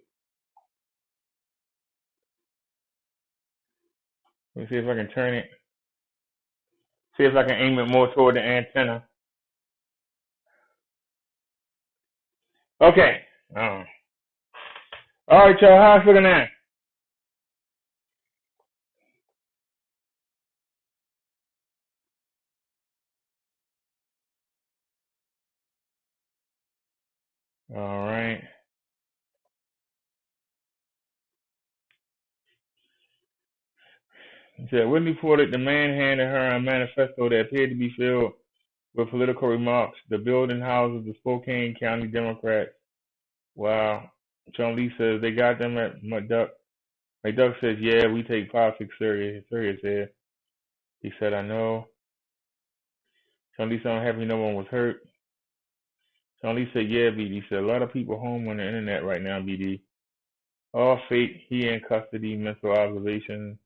Let me see if I can turn it. See if I can aim it more toward the antenna. Okay. All right, y'all. How's it looking now? All right. It said, Whitney reported the man handed her a manifesto that appeared to be filled with political remarks. The building houses the Spokane County Democrats. Wow. Chun says they got them at McDuck. McDuck says, yeah, we take politics serious here. He said, I know. Chun said, I'm happy no one was hurt. Chun said, yeah, BD. He said, a lot of people home on the internet right now, BD. All fake. He in custody, mental observation.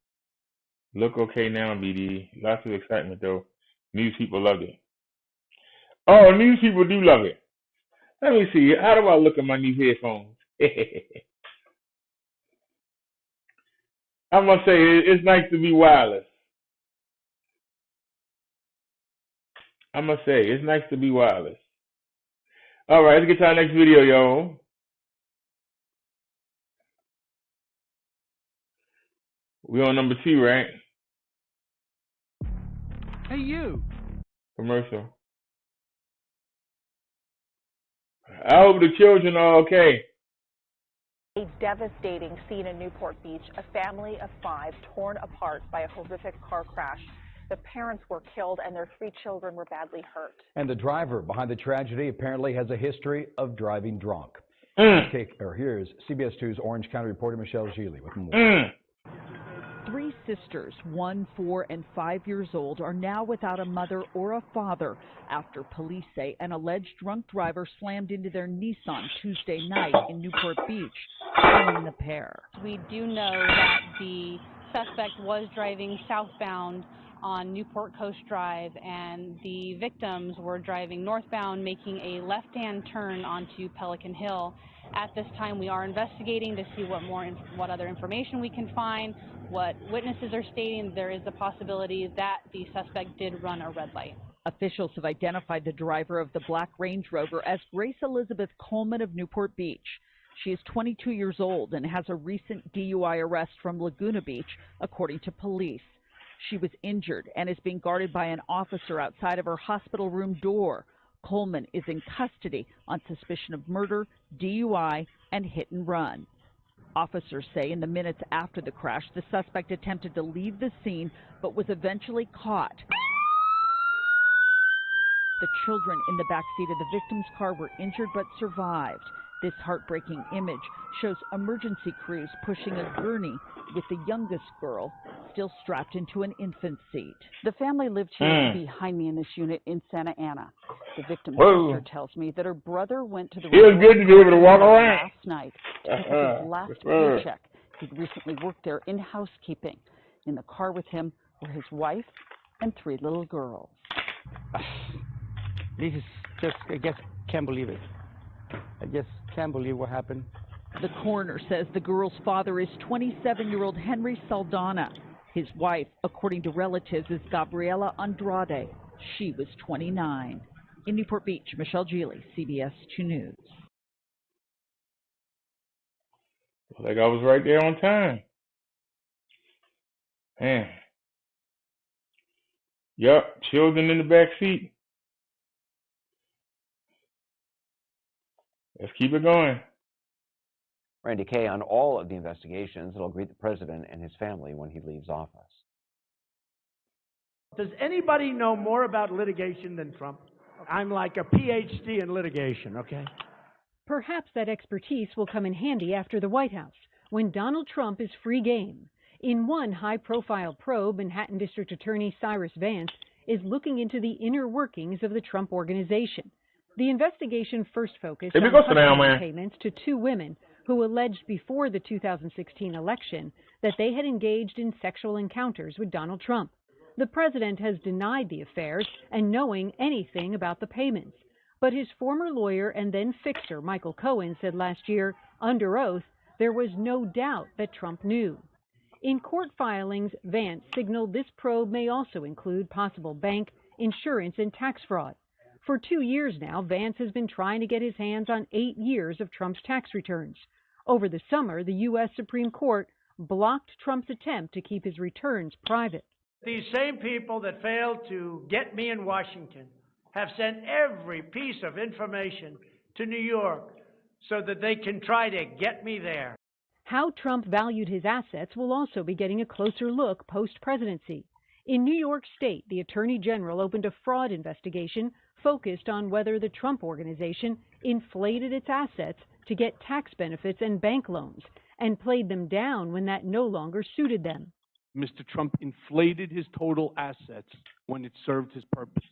Look okay now, BD. Lots of excitement, though. News people loved it. Oh, news people do love it. Let me see. How do I look at my new headphones? I must say, it's nice to be wireless. I must say, it's nice to be wireless. All right, let's get to our next video, y'all. We're on number 2, right? Hey, you. Commercial. I hope the children are okay. A devastating scene in Newport Beach. A family of 5 torn apart by a horrific car crash. The parents were killed and their 3 children were badly hurt. And the driver behind the tragedy apparently has a history of driving drunk. Here's CBS 2's Orange County reporter Michelle Gili with more. 3 sisters, 1, 4, and 5 years old, are now without a mother or a father after police say an alleged drunk driver slammed into their Nissan Tuesday night in Newport Beach, killing the pair. We do know that the suspect was driving southbound on Newport Coast Drive, and the victims were driving northbound, making a left-hand turn onto Pelican Hill. At this time, we are investigating to see what other information we can find. What witnesses are stating, there is a possibility that the suspect did run a red light. Officials have identified the driver of the black Range Rover as Grace Elizabeth Coleman of Newport Beach. She is 22 years old and has a recent DUI arrest from Laguna Beach, according to police. She was injured and is being guarded by an officer outside of her hospital room door. Coleman is in custody on suspicion of murder, DUI, and hit and run. Officers say in the minutes after the crash, the suspect attempted to leave the scene but was eventually caught. The children in the back seat of the victim's car were injured but survived. This heartbreaking image shows emergency crews pushing a gurney with the youngest girl still strapped into an infant seat. The family lived here behind me in this unit in Santa Ana. The victim's sister tells me that her brother went to the feels good to be able to walk around last night to pick up his last paycheck. He'd recently worked there in housekeeping. In the car with him were his wife and 3 little girls. This is just, I just can't believe it. I just can't believe what happened. The coroner says the girl's father is 27-year-old Henry Saldana. His wife, according to relatives, is Gabriela Andrade. She was 29. In Newport Beach, Michelle Geely, CBS 2 News. Like I was right there on time. Man. Yup, children in the back seat. Let's keep it going. Randy Kay on all of the investigations that'll greet the president and his family when he leaves office. Does anybody know more about litigation than Trump? I'm like a PhD in litigation, okay? Perhaps that expertise will come in handy after the White House, when Donald Trump is free game. In one high-profile probe, Manhattan District Attorney Cyrus Vance is looking into the inner workings of the Trump Organization. The investigation first focused on hush payments to 2 women who alleged before the 2016 election that they had engaged in sexual encounters with Donald Trump. The president has denied the affairs and knowing anything about the payments. But his former lawyer and then fixer, Michael Cohen, said last year, under oath, there was no doubt that Trump knew. In court filings, Vance signaled this probe may also include possible bank, insurance, and tax fraud. For 2 years now, Vance has been trying to get his hands on 8 years of Trump's tax returns. Over the summer, the U.S. Supreme Court blocked Trump's attempt to keep his returns private. These same people that failed to get me in Washington have sent every piece of information to New York so that they can try to get me there. How Trump valued his assets will also be getting a closer look post-presidency. In New York State, the Attorney General opened a fraud investigation focused on whether the Trump Organization inflated its assets to get tax benefits and bank loans and played them down when that no longer suited them. Mr. Trump inflated his total assets when it served his purposes,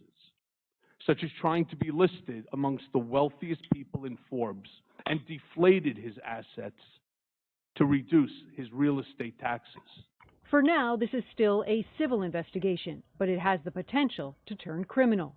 such as trying to be listed amongst the wealthiest people in Forbes, and deflated his assets to reduce his real estate taxes. For now, this is still a civil investigation, but it has the potential to turn criminal.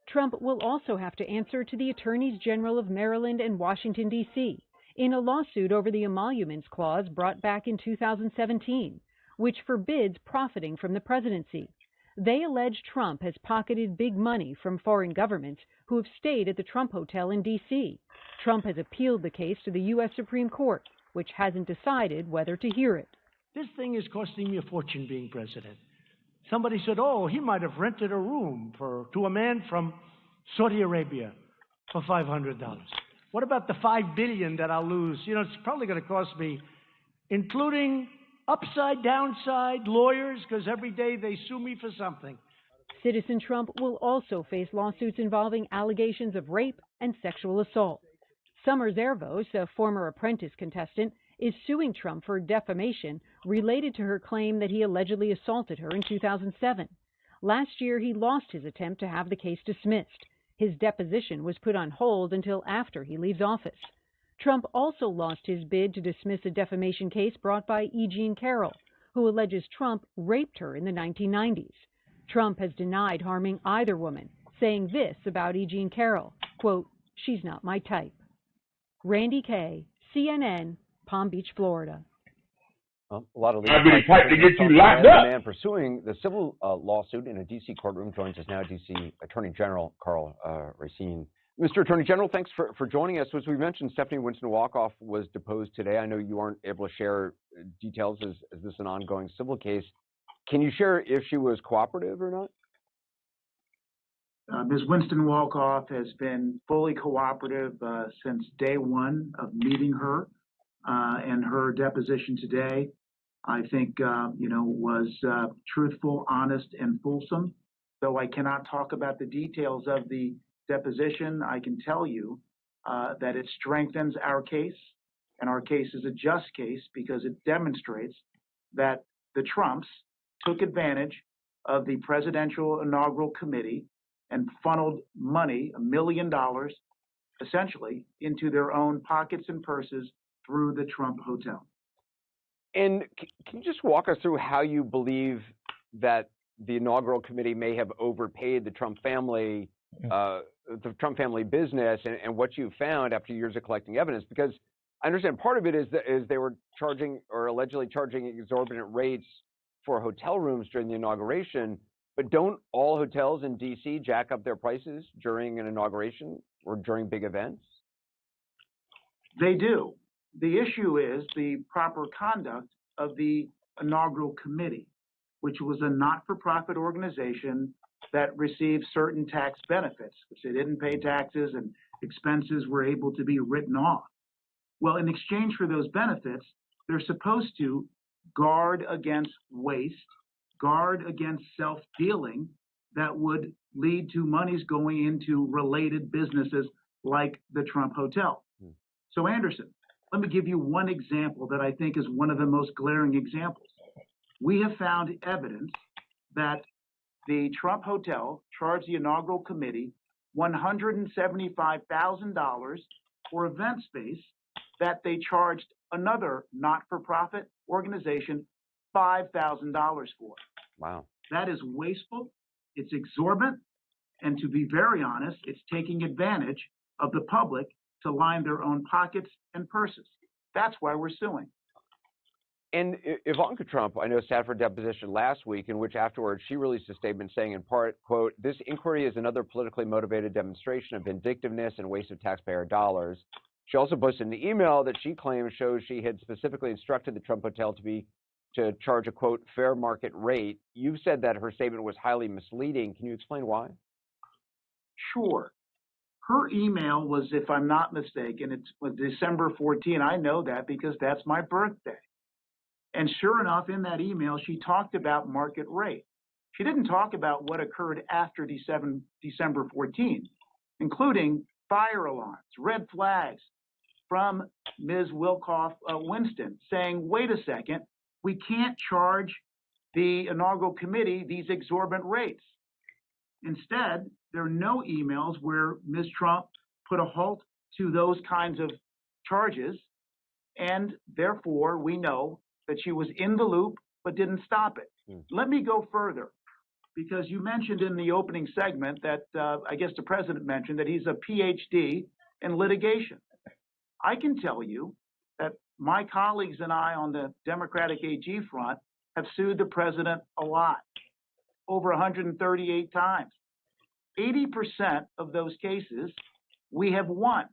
Trump will also have to answer to the Attorneys General of Maryland and Washington, D.C., in a lawsuit over the emoluments clause brought back in 2017, which forbids profiting from the presidency. They allege Trump has pocketed big money from foreign governments who have stayed at the Trump Hotel in D.C. Trump has appealed the case to the U.S. Supreme Court, which hasn't decided whether to hear it. This thing is costing me a fortune being president. Somebody said, oh, he might have rented a room to a man from Saudi Arabia for $500. What about the $5 billion that I'll lose? You know, it's probably going to cost me, including upside, downside, lawyers, because every day they sue me for something. Citizen Trump will also face lawsuits involving allegations of rape and sexual assault. Summer Zervos, a former Apprentice contestant, is suing Trump for defamation related to her claim that he allegedly assaulted her in 2007. Last year, he lost his attempt to have the case dismissed. His deposition was put on hold until after he leaves office. Trump also lost his bid to dismiss a defamation case brought by E. Jean Carroll, who alleges Trump raped her in the 1990s. Trump has denied harming either woman, saying this about E. Jean Carroll, quote, "She's not my type." Randy Kay, CNN, Palm Beach, Florida. A lot of I'd be the type to get you locked up. The man pursuing the civil lawsuit in a D.C. courtroom joins us now, D.C. Attorney General Karl Racine. Mr. Attorney General, thanks for joining us. As we mentioned, Stephanie Winston Walkoff was deposed today. I know you aren't able to share details as this is an ongoing civil case. Can you share if she was cooperative or not? Ms. Winston Walkoff has been fully cooperative since day one of meeting her, and her deposition today, I think, was truthful, honest, and fulsome. Though I cannot talk about the details of the deposition, I can tell you that it strengthens our case, and our case is a just case because it demonstrates that the Trumps took advantage of the Presidential Inaugural Committee and funneled money, $1 million, essentially, into their own pockets and purses through the Trump Hotel. And can you just walk us through how you believe that the inaugural committee may have overpaid the Trump family business, and what you found after years of collecting evidence? Because I understand part of it is they were charging or allegedly charging exorbitant rates for hotel rooms during the inauguration, but don't all hotels in D.C. jack up their prices during an inauguration or during big events? They do. The issue is the proper conduct of the inaugural committee, which was a not-for-profit organization that received certain tax benefits, which they didn't pay taxes and expenses were able to be written off. Well, in exchange for those benefits, they're supposed to guard against waste, guard against self-dealing that would lead to monies going into related businesses like the Trump Hotel. So, Anderson, let me give you one example that I think is one of the most glaring examples. We have found evidence that the Trump Hotel charged the inaugural committee $175,000 for event space that they charged another not-for-profit organization $5,000 for. Wow. That is wasteful, it's exorbitant, and to be very honest, it's taking advantage of the public to line their own pockets and purses. That's why we're suing. And Ivanka Trump, I know, sat for a deposition last week in which afterwards she released a statement saying in part, quote, "This inquiry is another politically motivated demonstration of vindictiveness and waste of taxpayer dollars." She also posted an email that she claims shows she had specifically instructed the Trump Hotel to charge a, quote, fair market rate. You've said that her statement was highly misleading. Can you explain why? Sure. Her email was, if I'm not mistaken, it was December 14. I know that because that's my birthday. And sure enough, in that email, she talked about market rate. She didn't talk about what occurred after December 14, including fire alarms, red flags from Ms. Winston saying, wait a second, we can't charge the inaugural committee these exorbitant rates. Instead, there are no emails where Ms. Trump put a halt to those kinds of charges, and therefore we know that she was in the loop but didn't stop it. Let me go further, because you mentioned in the opening segment that I guess the president mentioned that he's a PhD in litigation. I can tell you that my colleagues and I on the Democratic AG front have sued the president a lot, over 138 times. 80% of those cases we have won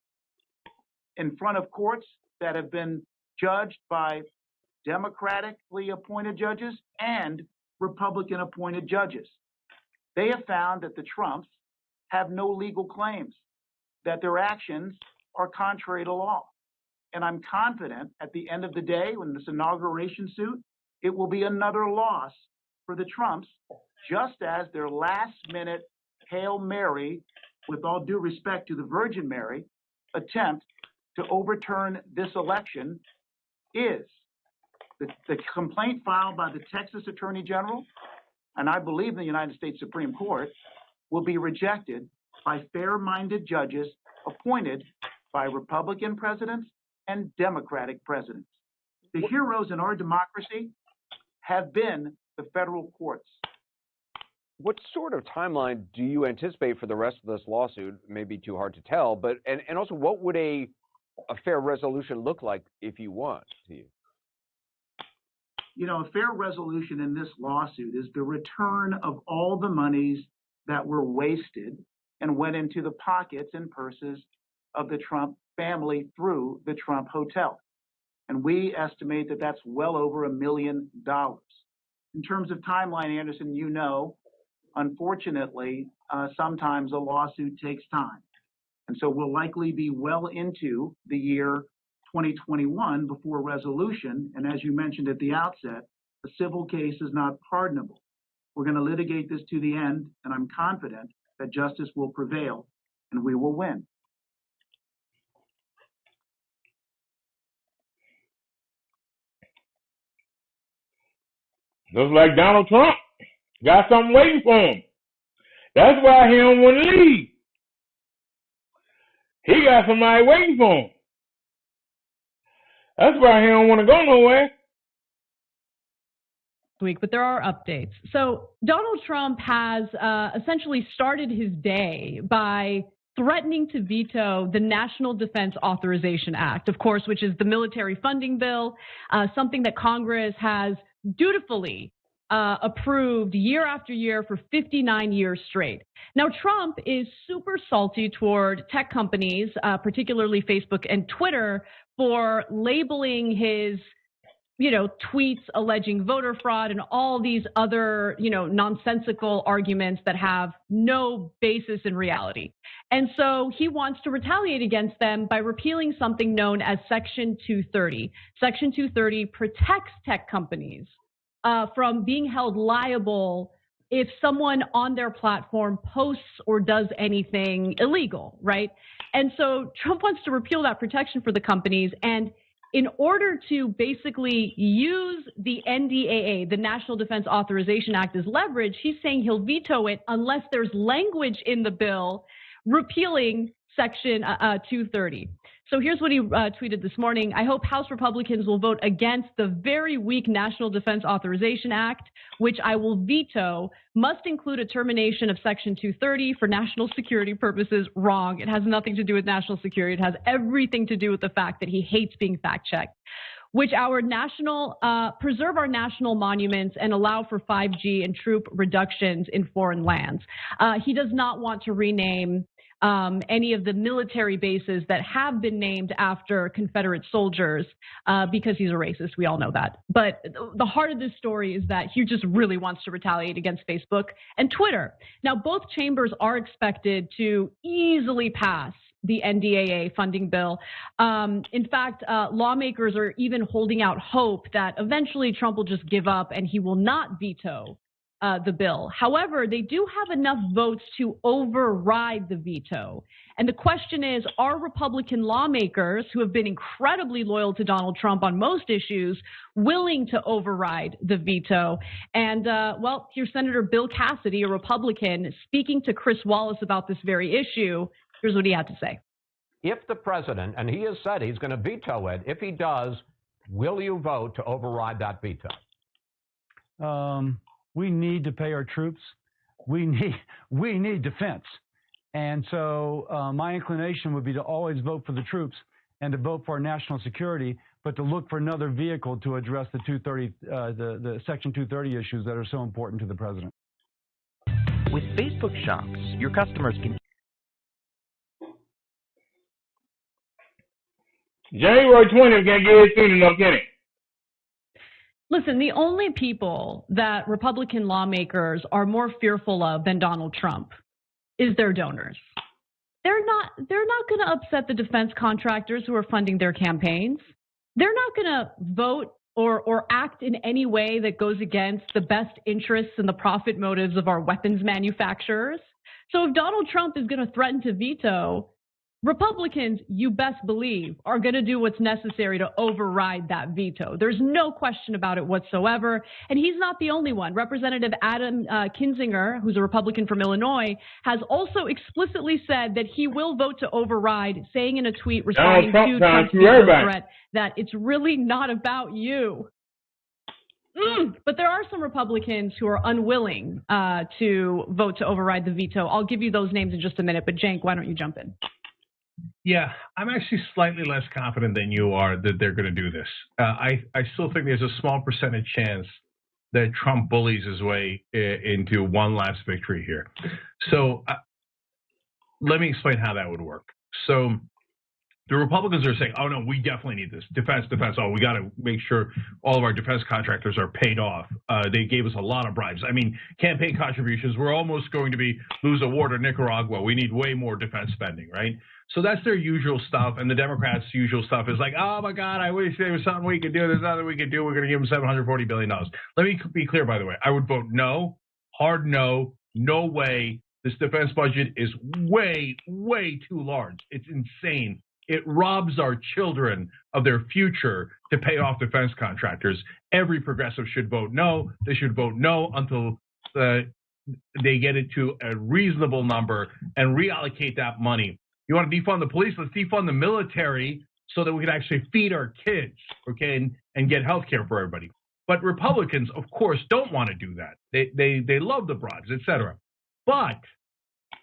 in front of courts that have been judged by Democratically appointed judges and Republican appointed judges. They have found that the Trumps have no legal claims, that their actions are contrary to law. And I'm confident at the end of the day, when this inauguration suit, it will be another loss for the Trumps, just as their last minute Hail Mary, with all due respect to the Virgin Mary, attempt to overturn this election is. The complaint filed by the Texas Attorney General, and I believe the United States Supreme Court, will be rejected by fair-minded judges appointed by Republican presidents and Democratic presidents. The heroes in our democracy have been the federal courts. What sort of timeline do you anticipate for the rest of this lawsuit? It may be too hard to tell, but and also what would a fair resolution look like if you won, to you? You know, a fair resolution in this lawsuit is the return of all the monies that were wasted and went into the pockets and purses of the Trump family through the Trump Hotel. And we estimate that that's well over $1 million. In terms of timeline, Anderson, you know, unfortunately, sometimes a lawsuit takes time. And so we'll likely be well into the year 2021 before resolution. And as you mentioned at the outset, a civil case is not pardonable. We're going to litigate this to the end, and I'm confident that justice will prevail and we will win. Just like Donald Trump got something waiting for him. That's why he don't want to leave. He got somebody waiting for him. That's why he don't want to go nowhere. Week, but there are updates. So Donald Trump has essentially started his day by threatening to veto the National Defense Authorization Act, of course, which is the military funding bill, something that Congress has dutifully approved year after year for 59 years straight. Now, Trump is super salty toward tech companies, particularly Facebook and Twitter, for labeling his tweets alleging voter fraud and all these other, nonsensical arguments that have no basis in reality. And so he wants to retaliate against them by repealing something known as Section 230. Section 230 protects tech companies from being held liable if someone on their platform posts or does anything illegal, right? And so Trump wants to repeal that protection for the companies, and in order to basically use the NDAA, the National Defense Authorization Act, as leverage, he's saying he'll veto it unless there's language in the bill repealing Section 230. So here's what he tweeted this morning. I hope House Republicans will vote against the very weak National Defense Authorization Act, which I will veto, must include a termination of Section 230 for national security purposes. Wrong. It has nothing to do with national security. It has everything to do with the fact that he hates being fact-checked, which preserve our national monuments and allow for 5G and troop reductions in foreign lands. He does not want to rename any of the military bases that have been named after Confederate soldiers because he's a racist. We all know that. But the heart of this story is that he just really wants to retaliate against Facebook and Twitter. Now, both chambers are expected to easily pass the NDAA funding bill. In fact, lawmakers are even holding out hope that eventually Trump will just give up and he will not veto the bill. However, they do have enough votes to override the veto. And the question is, are Republican lawmakers who have been incredibly loyal to Donald Trump on most issues willing to override the veto? And, here's Senator Bill Cassidy, a Republican, speaking to Chris Wallace about this very issue. Here's what he had to say. If the president, and he has said he's going to veto it, if he does, will you vote to override that veto? We need to pay our troops. We need defense. And so my inclination would be to always vote for the troops and to vote for our national security, but to look for another vehicle to address the the Section 230 issues that are so important to the president. With Facebook Shops, your customers can... January 20th can't get it soon enough, can it? Listen, the only people that Republican lawmakers are more fearful of than Donald Trump is their donors. They're not going to upset the defense contractors who are funding their campaigns. They're not going to vote or act in any way that goes against the best interests and the profit motives of our weapons manufacturers. So if Donald Trump is going to threaten to veto, Republicans, you best believe, are going to do what's necessary to override that veto. There's no question about it whatsoever. And he's not the only one. Representative Adam Kinzinger, who's a Republican from Illinois, has also explicitly said that he will vote to override, saying in a tweet responding to Trump's veto threat that it's really not about you. But there are some Republicans who are unwilling to vote to override the veto. I'll give you those names in just a minute. But Cenk, why don't you jump in? Yeah, I'm actually slightly less confident than you are that they're going to do this. I still think there's a small percentage chance that Trump bullies his way into one last victory here. So let me explain how that would work. So the Republicans are saying, oh, no, we definitely need this. Defense. Oh, we got to make sure all of our defense contractors are paid off. They gave us a lot of bribes. I mean, campaign contributions. We're almost going to lose a war to Nicaragua. We need way more defense spending, right? So that's their usual stuff. And the Democrats' usual stuff is like, oh, my God, I wish there was something we could do. There's nothing we could do. We're going to give them $740 billion. Let me be clear, by the way. I would vote no hard no, no way. This defense budget is way, way too large. It's insane. It robs our children of their future to pay off defense contractors. Every progressive should vote no. They should vote no until they get it to a reasonable number and reallocate that money. You want to defund the police? Let's defund the military so that we can actually feed our kids, okay, and get health care for everybody. But Republicans, of course, don't want to do that. They love the bribes, et cetera. But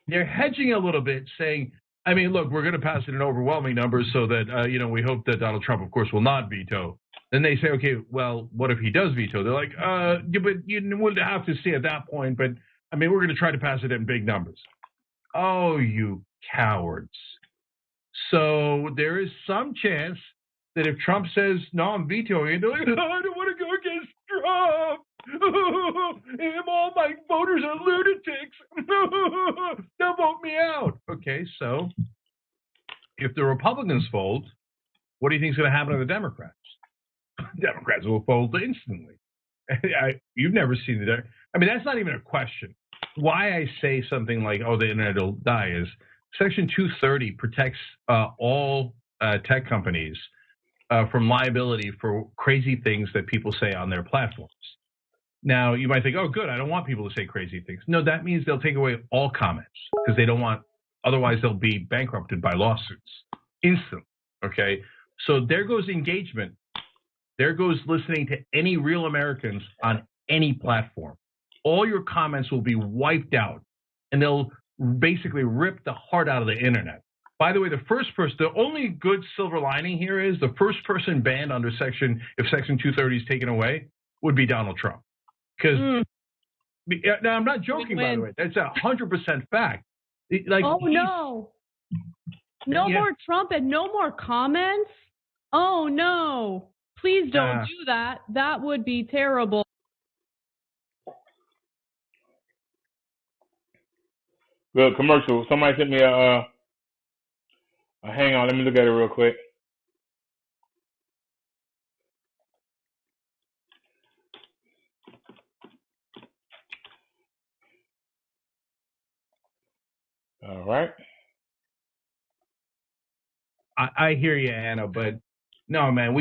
they're hedging a little bit, saying, I mean, look, we're going to pass it in overwhelming numbers so that, we hope that Donald Trump, of course, will not veto. Then they say, okay, well, what if he does veto? They're like, yeah, but you would have to see at that point. But, I mean, we're going to try to pass it in big numbers. Oh, you cowards. So there is some chance that if Trump says, no, I'm vetoing it, they're like, I don't want to go against Trump. All my voters are lunatics. They'll vote me out. Okay, so if the Republicans fold, what do you think is going to happen to the Democrats? Democrats will fold instantly. You've never seen the Democrats. I mean, that's not even a question. Why I say something like, oh, the internet will die is Section 230 protects all tech companies from liability for crazy things that people say on their platforms. Now, you might think, oh, good, I don't want people to say crazy things. No, that means they'll take away all comments because they don't want, otherwise they'll be bankrupted by lawsuits instantly, okay? So there goes engagement. There goes listening to any real Americans on any platform. All your comments will be wiped out, and they'll basically rip the heart out of the internet. By the way, the only good silver lining here is the first person banned under Section 230 is taken away would be Donald Trump. Because, now I'm not joking, by the way. That's 100% fact. No more Trump and no more comments? Oh, no. Please don't do that. That would be terrible. Good commercial. Somebody sent me a hang on, let me look at it real quick. All right. I hear you, Anna, but no, man,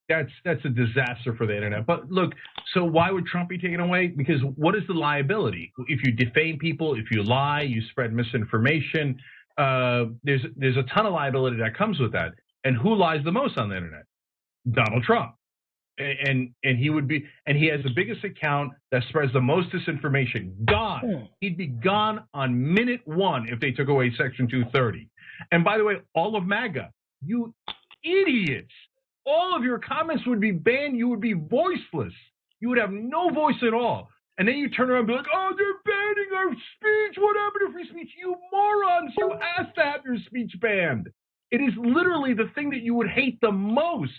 that's a disaster for the internet. But look, so why would Trump be taken away? Because what is the liability? If you defame people, if you lie, you spread misinformation, there's a ton of liability that comes with that. And who lies the most on the internet? Donald Trump. And he would be, and he has the biggest account that spreads the most disinformation. Gone. He'd be gone on minute one if they took away Section 230. And by the way, all of MAGA, you idiots, all of your comments would be banned. You would be voiceless. You would have no voice at all. And then you turn around and be like, oh, they're banning our speech. What happened to free speech? You morons, you asked to have your speech banned. It is literally the thing that you would hate the most.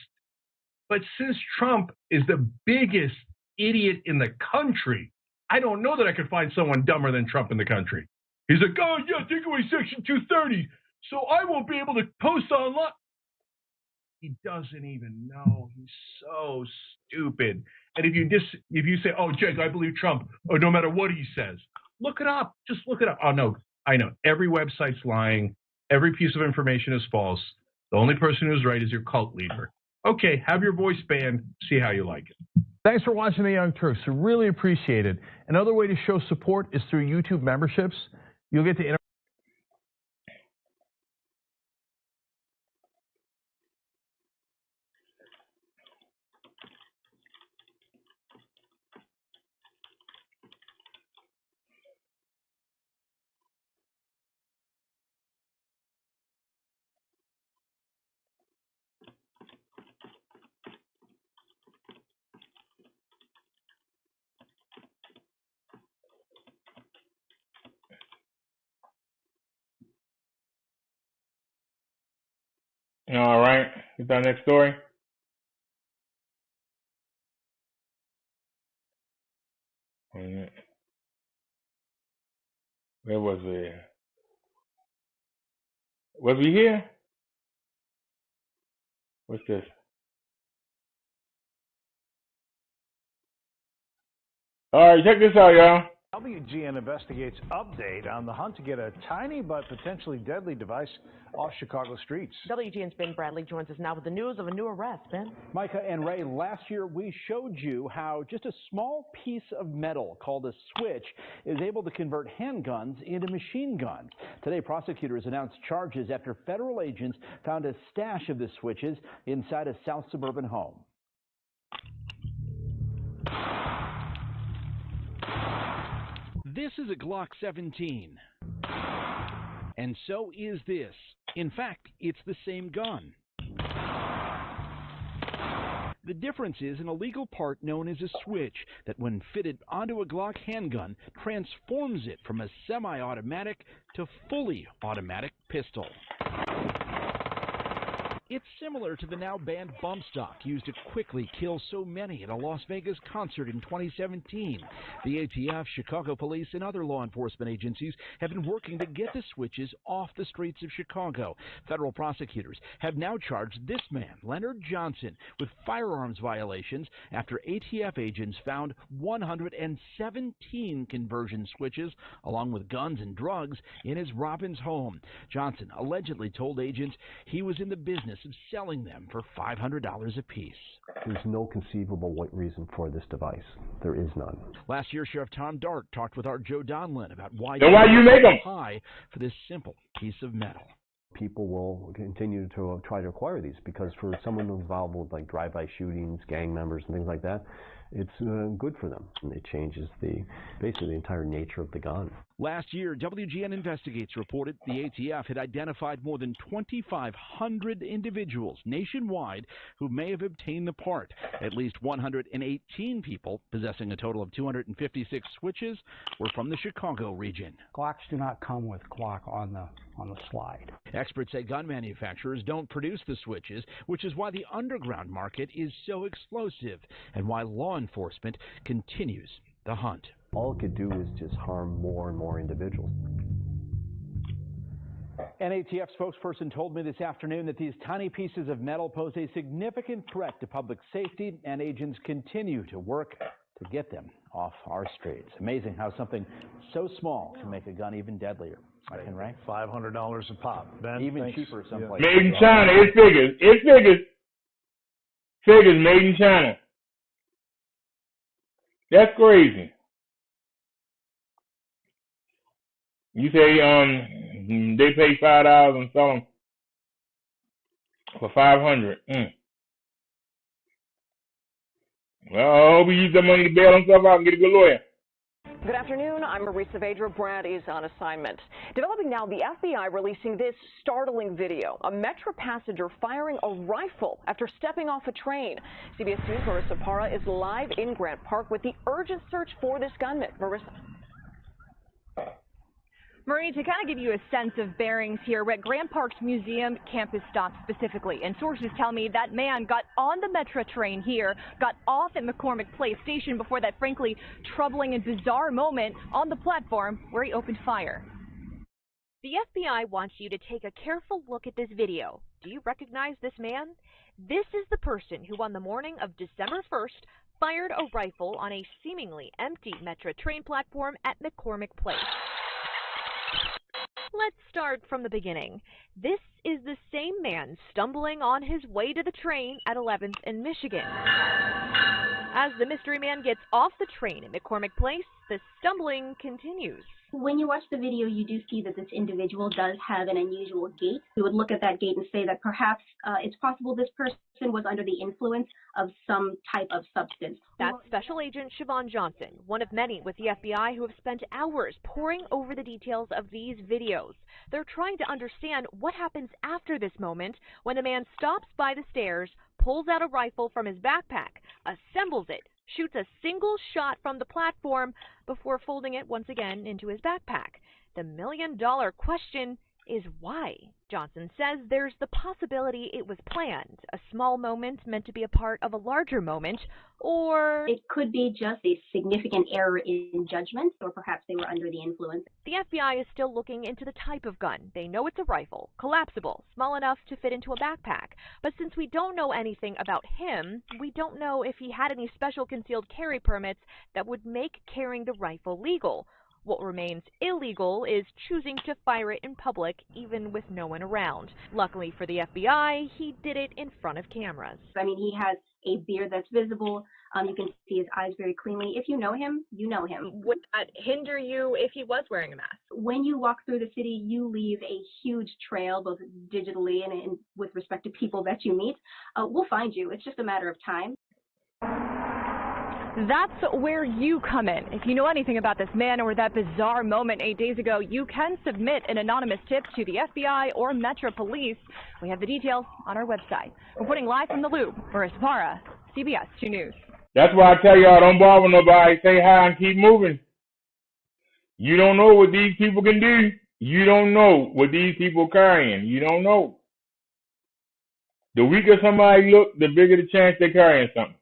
But since Trump is the biggest idiot in the country, I don't know that I could find someone dumber than Trump in the country. He's like, oh, yeah, take away Section 230, so I won't be able to post online. He doesn't even know. He's so stupid. And if you say, oh, Jake, I believe Trump, or no matter what he says, look it up. Just look it up. Oh, no, I know. Every website's lying. Every piece of information is false. The only person who's right is your cult leader. Okay, have your voice banned. See how you like it. Thanks for watching The Young Turks. We really appreciate it. Another way to show support is through YouTube memberships. You'll get to interact. All right. Is that next story? Where was it? Was we here? What's this? All right, check this out, y'all. WGN Investigates update on the hunt to get a tiny but potentially deadly device off Chicago streets. WGN's Ben Bradley joins us now with the news of a new arrest. Ben? Micah and Ray, last year we showed you how just a small piece of metal called a switch is able to convert handguns into machine guns. Today, prosecutors announced charges after federal agents found a stash of the switches inside a south suburban home. This is a Glock 17. And so is this. In fact, it's the same gun. The difference is an illegal part known as a switch that, when fitted onto a Glock handgun, transforms it from a semi-automatic to fully automatic pistol. It's similar to the now banned bump stock used to quickly kill so many at a Las Vegas concert in 2017. The ATF, Chicago police, and other law enforcement agencies have been working to get the switches off the streets of Chicago. Federal prosecutors have now charged this man, Leonard Johnson, with firearms violations after ATF agents found 117 conversion switches, along with guns and drugs, in his Robbins home. Johnson allegedly told agents he was in the business of selling them for $500 apiece. There's no conceivable reason for this device. There is none. Last year, Sheriff Tom Dart talked with our Joe Donlin about why you make them high for this simple piece of metal. People will continue to try to acquire these because for someone involved with like drive-by shootings, gang members, and things like that, it's good for them. And it changes basically the entire nature of the gun. Last year, WGN Investigates reported the ATF had identified more than 2,500 individuals nationwide who may have obtained the part. At least 118 people, possessing a total of 256 switches, were from the Chicago region. Glocks do not come with Glock on the slide. Experts say gun manufacturers don't produce the switches, which is why the underground market is so explosive and why law enforcement continues the hunt. All it could do is just harm more and more individuals. An ATF spokesperson told me this afternoon that these tiny pieces of metal pose a significant threat to public safety, and agents continue to work to get them off our streets. Amazing how something so small can make a gun even deadlier. Right, Ray? $500 a pop. Ben, even thanks. cheaper someplace. Made in China. It figures. It figures. Figures made in China. That's crazy. You say they pay $5 and sell them for $500. Well, I hope he use that money to bail himself out and get a good lawyer. Good afternoon. I'm Marisa Vedra. Brad is on assignment. Developing now, the FBI releasing this startling video. A Metro passenger firing a rifle after stepping off a train. CBS News' Marissa Parra is live in Grant Park with the urgent search for this gunman. Marissa. Marie, to kind of give you a sense of bearings here, we're at Grant Park's museum campus stop specifically, and sources tell me that man got on the Metro train here, got off at McCormick Place station before that frankly troubling and bizarre moment on the platform where he opened fire. The FBI wants you to take a careful look at this video. Do you recognize this man? This is the person who on the morning of December 1st fired a rifle on a seemingly empty Metro train platform at McCormick Place. Let's start from the beginning. This is the same man stumbling on his way to the train at 11th and Michigan. As the mystery man gets off the train at McCormick Place, the stumbling continues. When you watch the video, you do see that this individual does have an unusual gait. We would look at that gait and say that perhaps it's possible this person was under the influence of some type of substance. That's Special Agent Siobhan Johnson, one of many with the FBI who have spent hours poring over the details of these videos. They're trying to understand what happens after this moment when a man stops by the stairs, pulls out a rifle from his backpack, assembles it, shoots a single shot from the platform before folding it once again into his backpack. The million-dollar question is why. Johnson says there's the possibility it was planned, a small moment meant to be a part of a larger moment, or it could be just a significant error in judgment, or perhaps they were under the influence. The FBI is still looking into the type of gun. They know it's a rifle, collapsible, small enough to fit into a backpack. But since we don't know anything about him, we don't know if he had any special concealed carry permits that would make carrying the rifle legal. What remains illegal is choosing to fire it in public, even with no one around. Luckily for the FBI, he did it in front of cameras. I mean, he has a beard that's visible. You can see his eyes very cleanly. If you know him, you know him. Would that hinder you if he was wearing a mask? When you walk through the city, you leave a huge trail, both digitally and with respect to people that you meet. We'll find you. It's just a matter of time. That's where you come in. If you know anything about this man or that bizarre moment 8 days ago, you can submit an anonymous tip to the FBI or Metro Police. We have the details on our website. Reporting live from the Loop, Marissa Parra, CBS 2 News. That's why I tell y'all, don't bother nobody. Say hi and keep moving. You don't know what these people can do. You don't know what these people are carrying. You don't know. The weaker somebody look, the bigger the chance they're carrying something.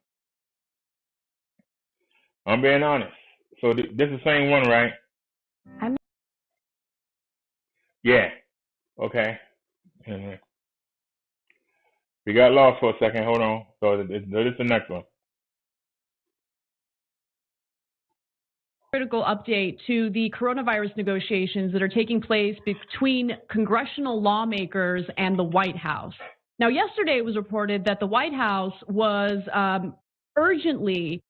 I'm being honest. So this is the same one, right? Yeah. Okay. We got lost for a second. Hold on. So this is the next one. Critical update to the coronavirus negotiations that are taking place between congressional lawmakers and the White House. Now, yesterday it was reported that the White House was urgently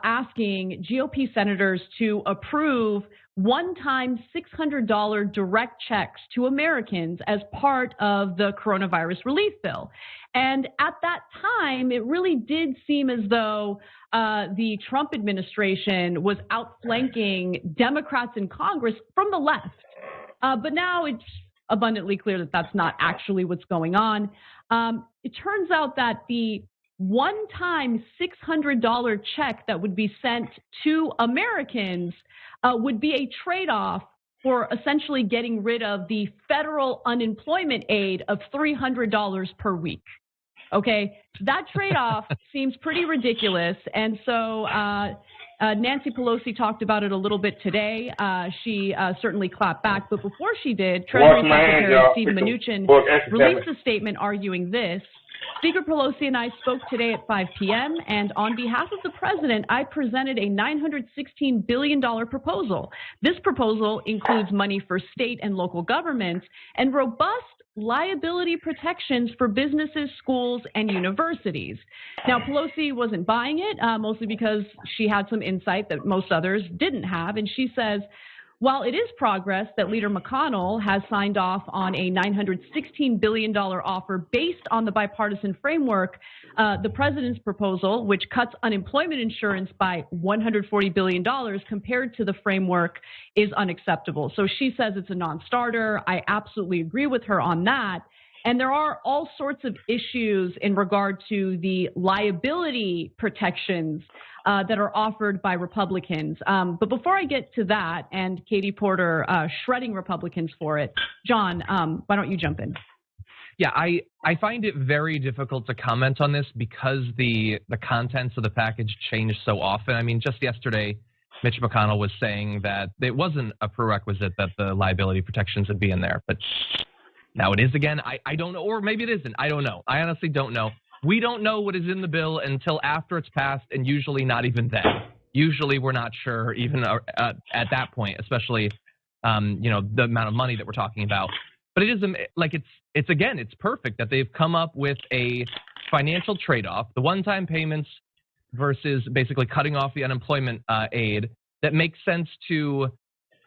asking GOP senators to approve one-time $600 direct checks to Americans as part of the coronavirus relief bill. And at that time, it really did seem as though the Trump administration was outflanking Democrats in Congress from the left. But now it's abundantly clear that that's not actually what's going on. It turns out that the one-time $600 check that would be sent to Americans would be a trade-off for essentially getting rid of the federal unemployment aid of $300 per week. Okay, that trade-off seems pretty ridiculous, and so Nancy Pelosi talked about it a little bit today. She certainly clapped back, but before she did, Treasury Secretary Steve Mnuchin released a statement arguing this. Speaker Pelosi and I spoke today at 5 p.m., and on behalf of the president, I presented a $916 billion proposal. This proposal includes money for state and local governments and robust liability protections for businesses, schools, and universities. Now, Pelosi wasn't buying it, mostly because she had some insight that most others didn't have, and she says, while it is progress that Leader McConnell has signed off on a $916 billion offer based on the bipartisan framework, the president's proposal, which cuts unemployment insurance by $140 billion compared to the framework, is unacceptable. So she says it's a non-starter. I absolutely agree with her on that. And there are all sorts of issues in regard to the liability protections that are offered by Republicans. But before I get to that, and Katie Porter shredding Republicans for it, John, why don't you jump in? Yeah, I find it very difficult to comment on this because the contents of the package change so often. I mean, just yesterday, Mitch McConnell was saying that it wasn't a prerequisite that the liability protections would be in there, but now it is again. I don't know, or maybe it isn't. I don't know. I honestly don't know. We don't know what is in the bill until after it's passed, and usually not even then. Usually we're not sure even at that point, especially, the amount of money that we're talking about. But it is like it's perfect that they've come up with a financial trade-off, the one-time payments versus basically cutting off the unemployment aid that makes sense to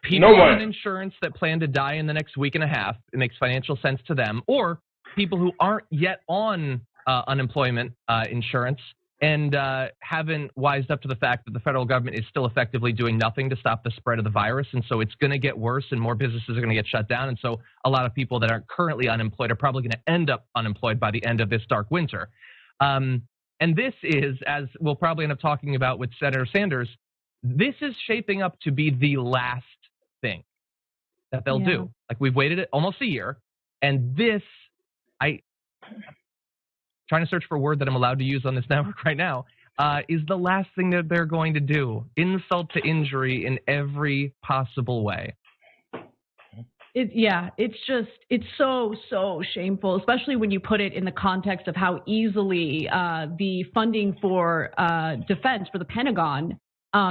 people on insurance that plan to die in the next week and a half. It makes financial sense to them, or people who aren't yet on unemployment insurance and haven't wised up to the fact that the federal government is still effectively doing nothing to stop the spread of the virus. And so it's going to get worse and more businesses are going to get shut down. And so a lot of people that aren't currently unemployed are probably going to end up unemployed by the end of this dark winter. And this is, as we'll probably end up talking about with Senator Sanders, this is shaping up to be the last thing that they'll do. Like, we've waited almost a year, and this, trying to search for a word that I'm allowed to use on this network right now, is the last thing that they're going to do. Insult to injury in every possible way. It's so shameful, especially when you put it in the context of how easily the funding for defense for the Pentagon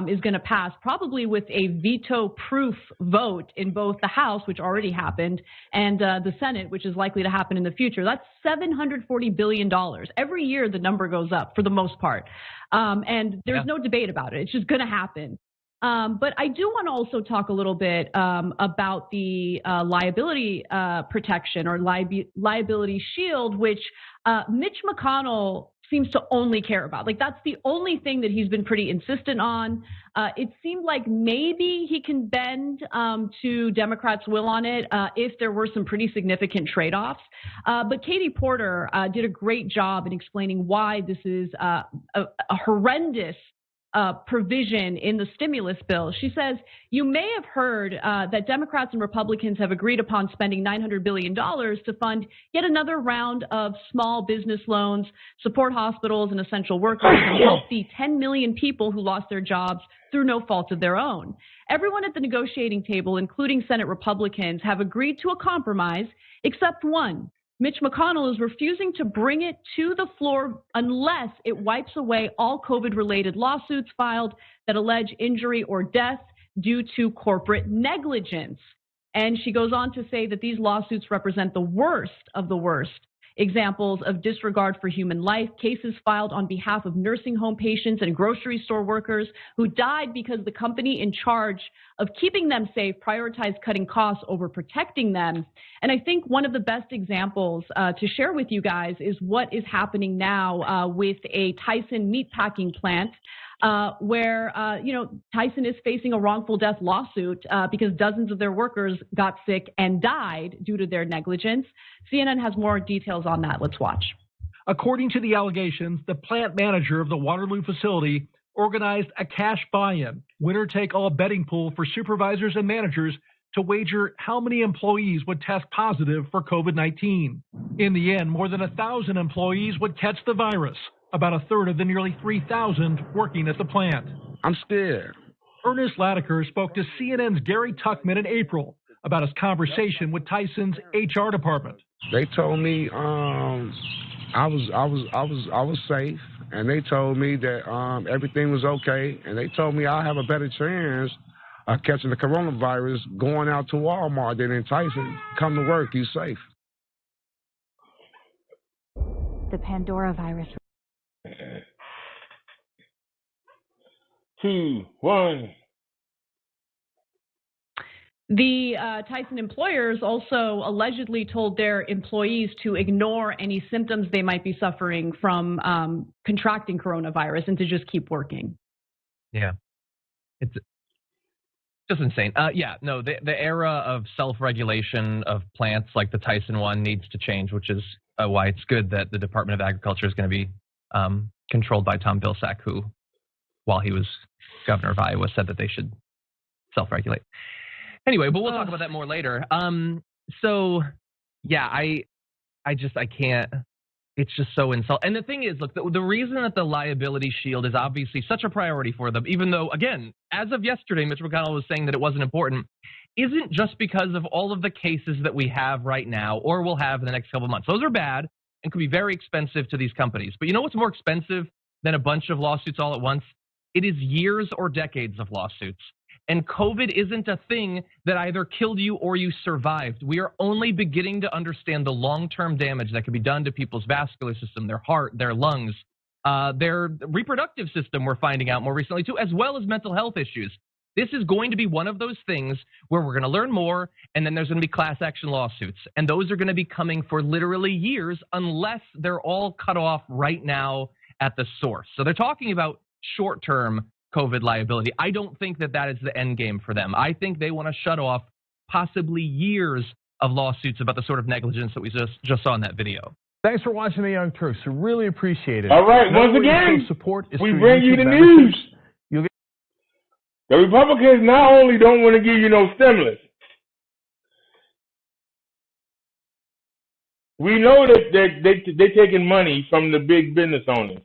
is going to pass, probably with a veto-proof vote in both the House, which already happened, and the Senate, which is likely to happen in the future. That's $740 billion. Every year, the number goes up for the most part. And there's no debate about it. It's just going to happen. But I do want to also talk a little bit about the liability protection or liability shield, which Mitch McConnell seems to only care about. Like, that's the only thing that he's been pretty insistent on. It seemed like maybe he can bend to Democrats' will on it if there were some pretty significant trade-offs. But Katie Porter did a great job in explaining why this is a horrendous provision in the stimulus bill. She says, you may have heard that Democrats and Republicans have agreed upon spending $900 billion to fund yet another round of small business loans, support hospitals and essential workers, and help the 10 million people who lost their jobs through no fault of their own. Everyone at the negotiating table, including Senate Republicans, have agreed to a compromise, except one. Mitch McConnell is refusing to bring it to the floor unless it wipes away all COVID-related lawsuits filed that allege injury or death due to corporate negligence. And she goes on to say that these lawsuits represent the worst of the worst examples of disregard for human life, cases filed on behalf of nursing home patients and grocery store workers who died because the company in charge of keeping them safe prioritized cutting costs over protecting them. And I think one of the best examples to share with you guys is what is happening now with a Tyson meatpacking plant where, Tyson is facing a wrongful death lawsuit because dozens of their workers got sick and died due to their negligence. CNN has more details on that. Let's watch. According to the allegations, the plant manager of the Waterloo facility organized a cash buy-in, winner-take-all betting pool for supervisors and managers to wager how many employees would test positive for COVID-19. In the end, more than 1,000 employees would catch the virus, about a third of the nearly 3,000 working at the plant. I'm scared. Ernest Latiker spoke to CNN's Gary Tuckman in April about his conversation with Tyson's HR department. They told me I was safe, and they told me that everything was okay, and they told me I have a better chance of catching the coronavirus going out to Walmart than in Tyson. Come to work, you safe. The Pandora virus. 2, 1. The Tyson employers also allegedly told their employees to ignore any symptoms they might be suffering from contracting coronavirus and to just keep working. Yeah. It's just insane. The era of self-regulation of plants like the Tyson one needs to change, which is why it's good that the Department of Agriculture is going to be controlled by Tom Vilsack, who, while he was governor of Iowa, said that they should self-regulate. Anyway, but we'll talk about that more later. I can't. It's just so insulting. And the thing is, look, the reason that the liability shield is obviously such a priority for them, even though, again, as of yesterday, Mitch McConnell was saying that it wasn't important, isn't just because of all of the cases that we have right now or will have in the next couple of months. Those are bad and could be very expensive to these companies. But you know what's more expensive than a bunch of lawsuits all at once? It is years or decades of lawsuits. And COVID isn't a thing that either killed you or you survived. We are only beginning to understand the long-term damage that can be done to people's vascular system, their heart, their lungs, their reproductive system, we're finding out more recently too, as well as mental health issues. This is going to be one of those things where we're going to learn more, and then there's going to be class action lawsuits. And those are going to be coming for literally years unless they're all cut off right now at the source. So they're talking about short-term COVID liability. I don't think that is the end game for them. I think they want to shut off possibly years of lawsuits about the sort of negligence that we just saw in that video. Thanks for watching The Young Turks. We really appreciate it. All right, once again, we bring you the news. The Republicans not only don't want to give you no stimulus, We know that they're taking money from the big business owners.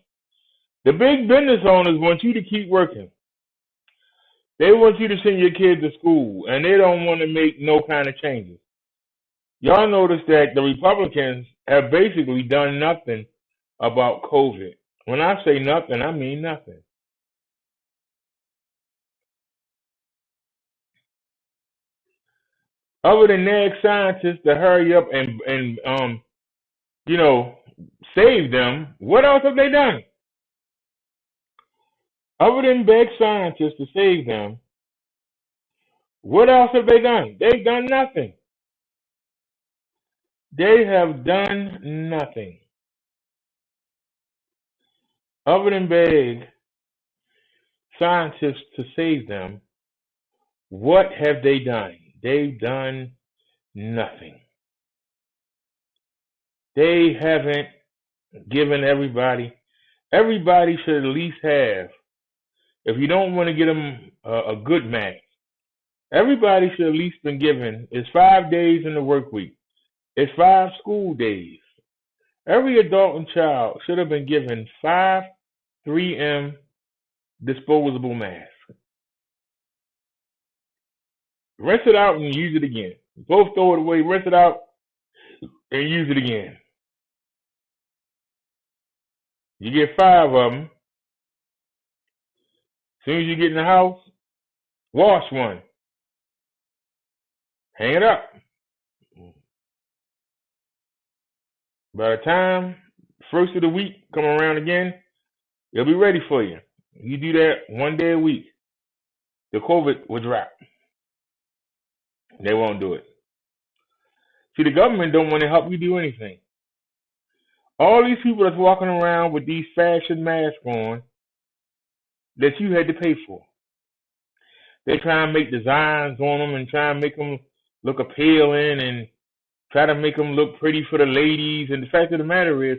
The big business owners want you to keep working. They want you to send your kids to school, and they don't want to make no kind of changes. Y'all notice that the Republicans have basically done nothing about COVID. When I say nothing, I mean nothing. Other than nag scientists to hurry up and save them, what else have they done? Other than beg scientists to save them, what else have they done? They've done nothing. They have done nothing. Other than beg scientists to save them, what have they done? They've done nothing. They haven't given everybody should at least have, if you don't want to get them a good mask, everybody should at least been given, it's 5 days in the work week. It's 5 school days. Every adult and child should have been given 5 3M disposable masks. Rinse it out and use it again. Both throw it away, rinse it out, and use it again. You get 5 of them. As soon as you get in the house, wash one. Hang it up. By the time first of the week come around again, it'll be ready for you. You do that 1 day a week, the COVID will drop. They won't do it. See, the government don't want to help you do anything. All these people that's walking around with these fashion masks on that you had to pay for. They try and make designs on them and try and make them look appealing and try to make them look pretty for the ladies. And the fact of the matter is,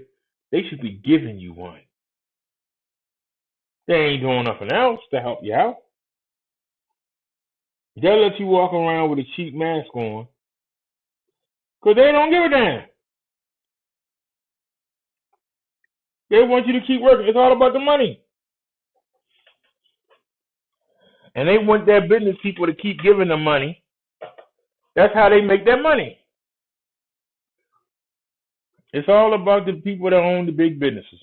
they should be giving you one. They ain't doing nothing else to help you out. They'll let you walk around with a cheap mask on because they don't give a damn. They want you to keep working. It's all about the money. And they want their business people to keep giving them money. That's how they make their money. It's all about the people that own the big businesses.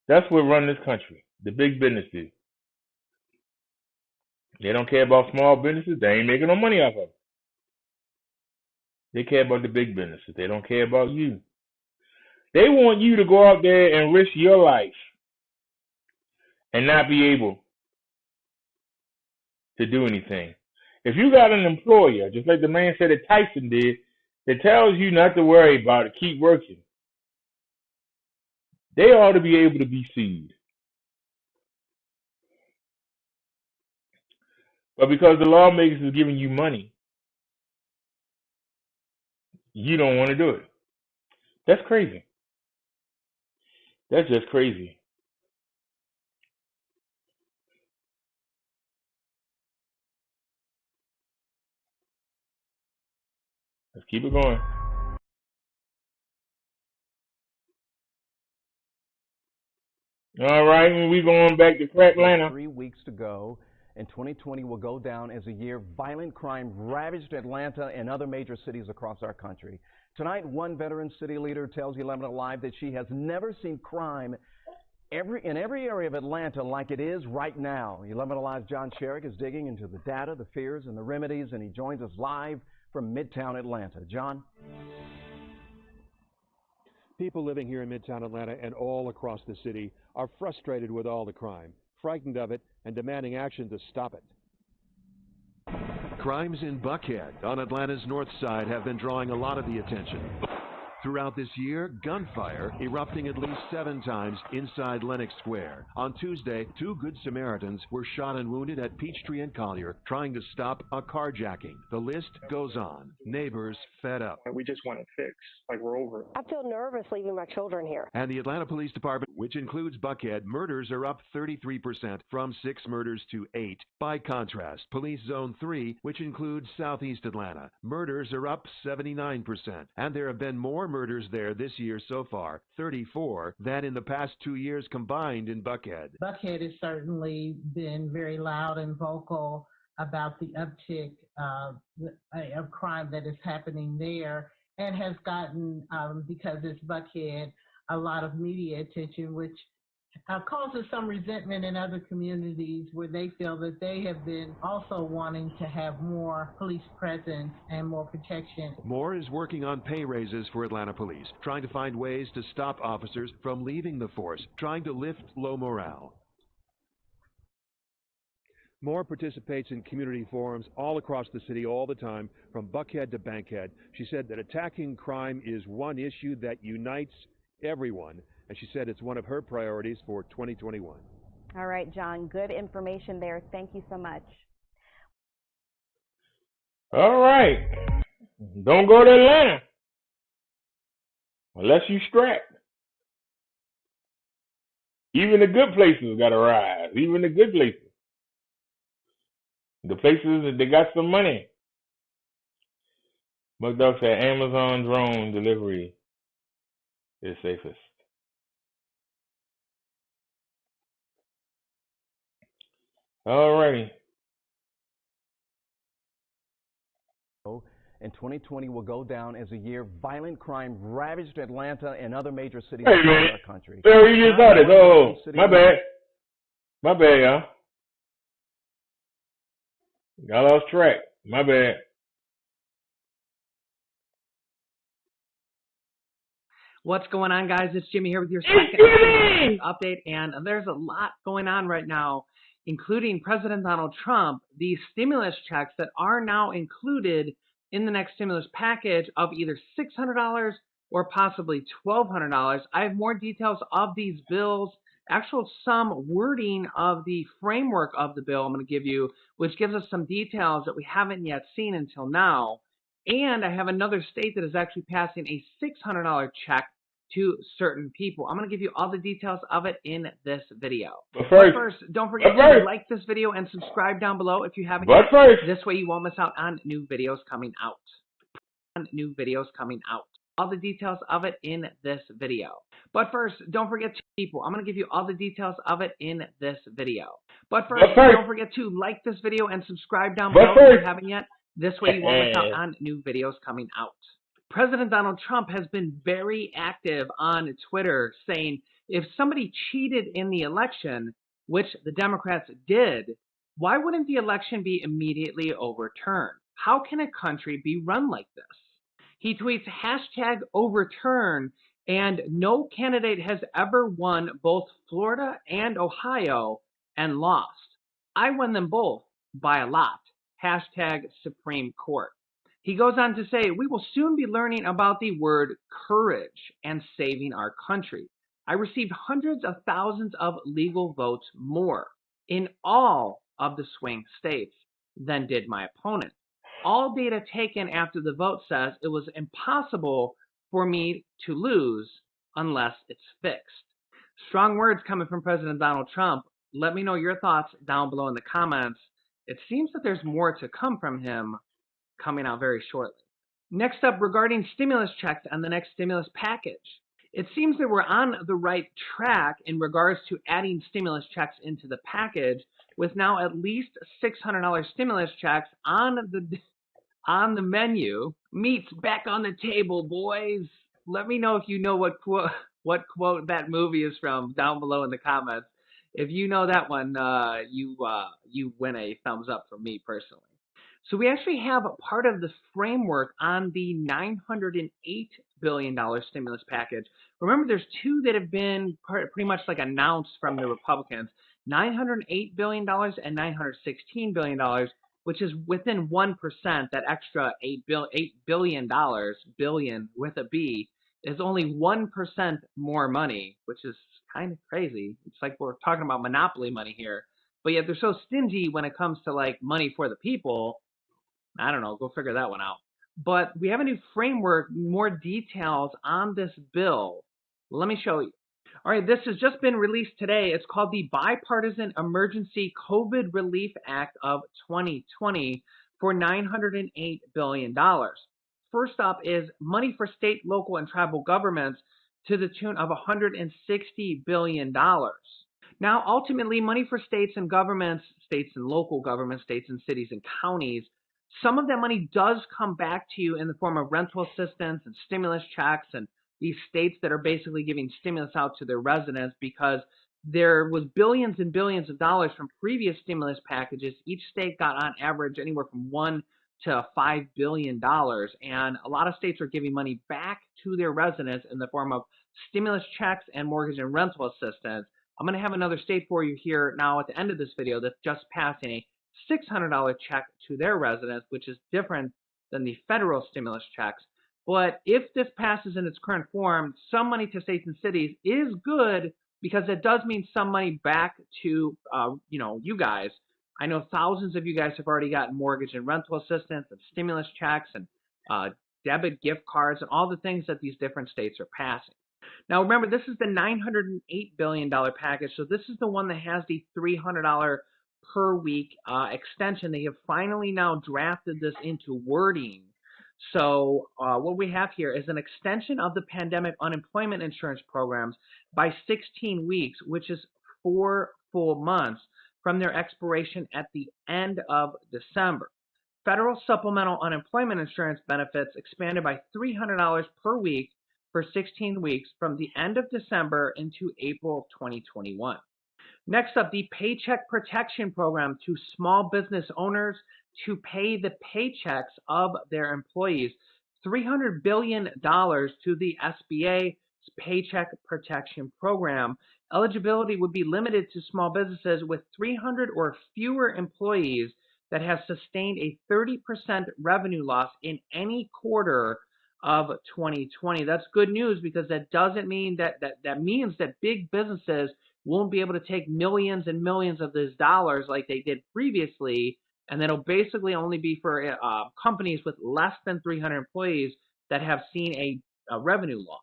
That's what run this country, the big businesses. They don't care about small businesses. They ain't making no money off of them. They care about the big businesses. They don't care about you. They want you to go out there and risk your life and not be able to do anything. If you got an employer, just like the man said that Tyson did, that tells you not to worry about it, keep working, they ought to be able to be sued. But because the lawmakers is giving you money, you don't want to do it. That's crazy. That's just crazy. Let's keep it going. All right, we're going back to Atlanta. 3 weeks to go, and 2020 will go down as a year violent crime ravaged Atlanta and other major cities across our country. Tonight, one veteran city leader tells 11 Alive that she has never seen crime in every area of Atlanta like it is right now. 11 Alive's John Sherrick is digging into the data, the fears, and the remedies, and he joins us live from Midtown Atlanta. John? People living here in Midtown Atlanta and all across the city are frustrated with all the crime, frightened of it, and demanding action to stop it. Crimes in Buckhead on Atlanta's north side have been drawing a lot of the attention. Throughout this year, gunfire erupting at least 7 times inside Lenox Square. On Tuesday, 2 Good Samaritans were shot and wounded at Peachtree and Collier trying to stop a carjacking. The list goes on. Neighbors fed up. We just want it fixed, like we're over it. I feel nervous leaving my children here. And the Atlanta Police Department, which includes Buckhead, murders are up 33% from 6 murders to 8. By contrast, Police Zone 3, which includes Southeast Atlanta, murders are up 79%. And there have been more murders there this year so far, 34, than in the past 2 years combined in Buckhead. Buckhead has certainly been very loud and vocal about the uptick of crime that is happening there, and has gotten, because it's Buckhead, a lot of media attention, which causes some resentment in other communities where they feel that they have been also wanting to have more police presence and more protection. Moore is working on pay raises for Atlanta police, trying to find ways to stop officers from leaving the force, trying to lift low morale. Moore participates in community forums all across the city all the time, from Buckhead to Bankhead. She said that attacking crime is one issue that unites everyone, and she said it's one of her priorities for 2021. All right, John, good information there. Thank you so much. All right. Don't go to Atlanta unless you strapped. Even the good places got to rise. Even the good places. The places that they got some money. McDuck said Amazon drone delivery is safest. Alrighty. And 2020 will go down as a year violent crime ravaged Atlanta and other major cities Hey, across man. our country. Oh, you just got it. Oh, my bad. My bad, y'all. Got lost track. My bad. What's going on, guys? It's Jimmy here with your second update, and there's a lot going on right now, including President Donald Trump, the stimulus checks that are now included in the next stimulus package of either $600 or possibly $1,200. I have more details of these bills, some wording of the framework of the bill I'm going to give you, which gives us some details that we haven't yet seen until now. And I have another state that is actually passing a $600 check to certain people. I'm going to give you all the details of it in this video. But first don't forget to like this video and subscribe down below if you haven't yet. This way you won't miss out on new videos coming out. All the details of it in this video. But first, don't forget to people. I'm going to give you all the details of it in this video. But first, don't forget to like this video and subscribe down below if you haven't yet. This way you won't miss out on new videos coming out. President Donald Trump has been very active on Twitter saying if somebody cheated in the election, which the Democrats did, why wouldn't the election be immediately overturned? How can a country be run like this? He tweets #overturn, and no candidate has ever won both Florida and Ohio and lost. I won them both by a lot. #Supreme Court. He goes on to say, we will soon be learning about the word courage and saving our country. I received hundreds of thousands of legal votes more in all of the swing states than did my opponent. All data taken after the vote says it was impossible for me to lose unless it's fixed. Strong words coming from President Donald Trump. Let me know your thoughts down below in the comments. It seems that there's more to come from him coming out very shortly. Next up, regarding stimulus checks and the next stimulus package. It seems that we're on the right track in regards to adding stimulus checks into the package, with now at least $600 stimulus checks on the menu. Meat's back on the table, boys. Let me know if you know what quote that movie is from down below in the comments. If you know that one, you win a thumbs up from me personally. So we actually have a part of the framework on the $908 billion stimulus package. Remember, there's two that have been pretty much like announced from the Republicans, $908 billion and $916 billion, which is within 1%. That extra $8 billion, billion with a B, is only 1% more money, which is kind of crazy. It's like we're talking about monopoly money here. But yet they're so stingy when it comes to like money for the people. I don't know, go figure that one out. But we have a new framework, more details on this bill. Let me show you. All right, this has just been released today. It's called the Bipartisan Emergency COVID Relief Act of 2020 for $908 billion. First up is money for state, local, and tribal governments to the tune of $160 billion. Now, ultimately, money for states and governments, states and local governments, states and cities and counties, some of that money does come back to you in the form of rental assistance and stimulus checks, and these states that are basically giving stimulus out to their residents because there was billions and billions of dollars from previous stimulus packages. Each state got on average anywhere from $1 to $5 billion, and a lot of states are giving money back to their residents in the form of stimulus checks and mortgage and rental assistance. I'm going to have another state for you here now at the end of this video that's just passing a $600 check to their residents, which is different than the federal stimulus checks. But if this passes in its current form, some money to states and cities is good because it does mean some money back to, you guys. I know thousands of you guys have already gotten mortgage and rental assistance and stimulus checks and debit gift cards and all the things that these different states are passing. Now, remember, this is the $908 billion package, so this is the one that has the $300 per week extension. They have finally now drafted this into wording. So what we have here is an extension of the pandemic unemployment insurance programs by 16 weeks, which is 4 full months from their expiration at the end of December. Federal supplemental unemployment insurance benefits expanded by $300 per week for 16 weeks from the end of December into April 2021. Next up, the Paycheck Protection Program to small business owners to pay the paychecks of their employees. $300 billion to the SBA Paycheck Protection Program. Eligibility would be limited to small businesses with 300 or fewer employees that have sustained a 30% revenue loss in any quarter of 2020. That's good news because that doesn't mean that means that big businesses won't be able to take millions and millions of these dollars like they did previously, and that'll basically only be for companies with less than 300 employees that have seen a revenue loss.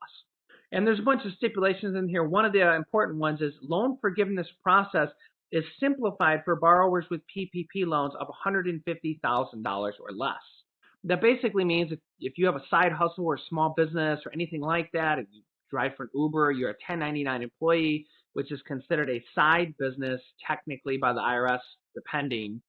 And there's a bunch of stipulations in here. One of the important ones is loan forgiveness process is simplified for borrowers with PPP loans of $150,000 or less. That basically means if you have a side hustle or small business or anything like that, if you drive for an Uber, you're a 1099 employee, which is considered a side business technically by the IRS, depending,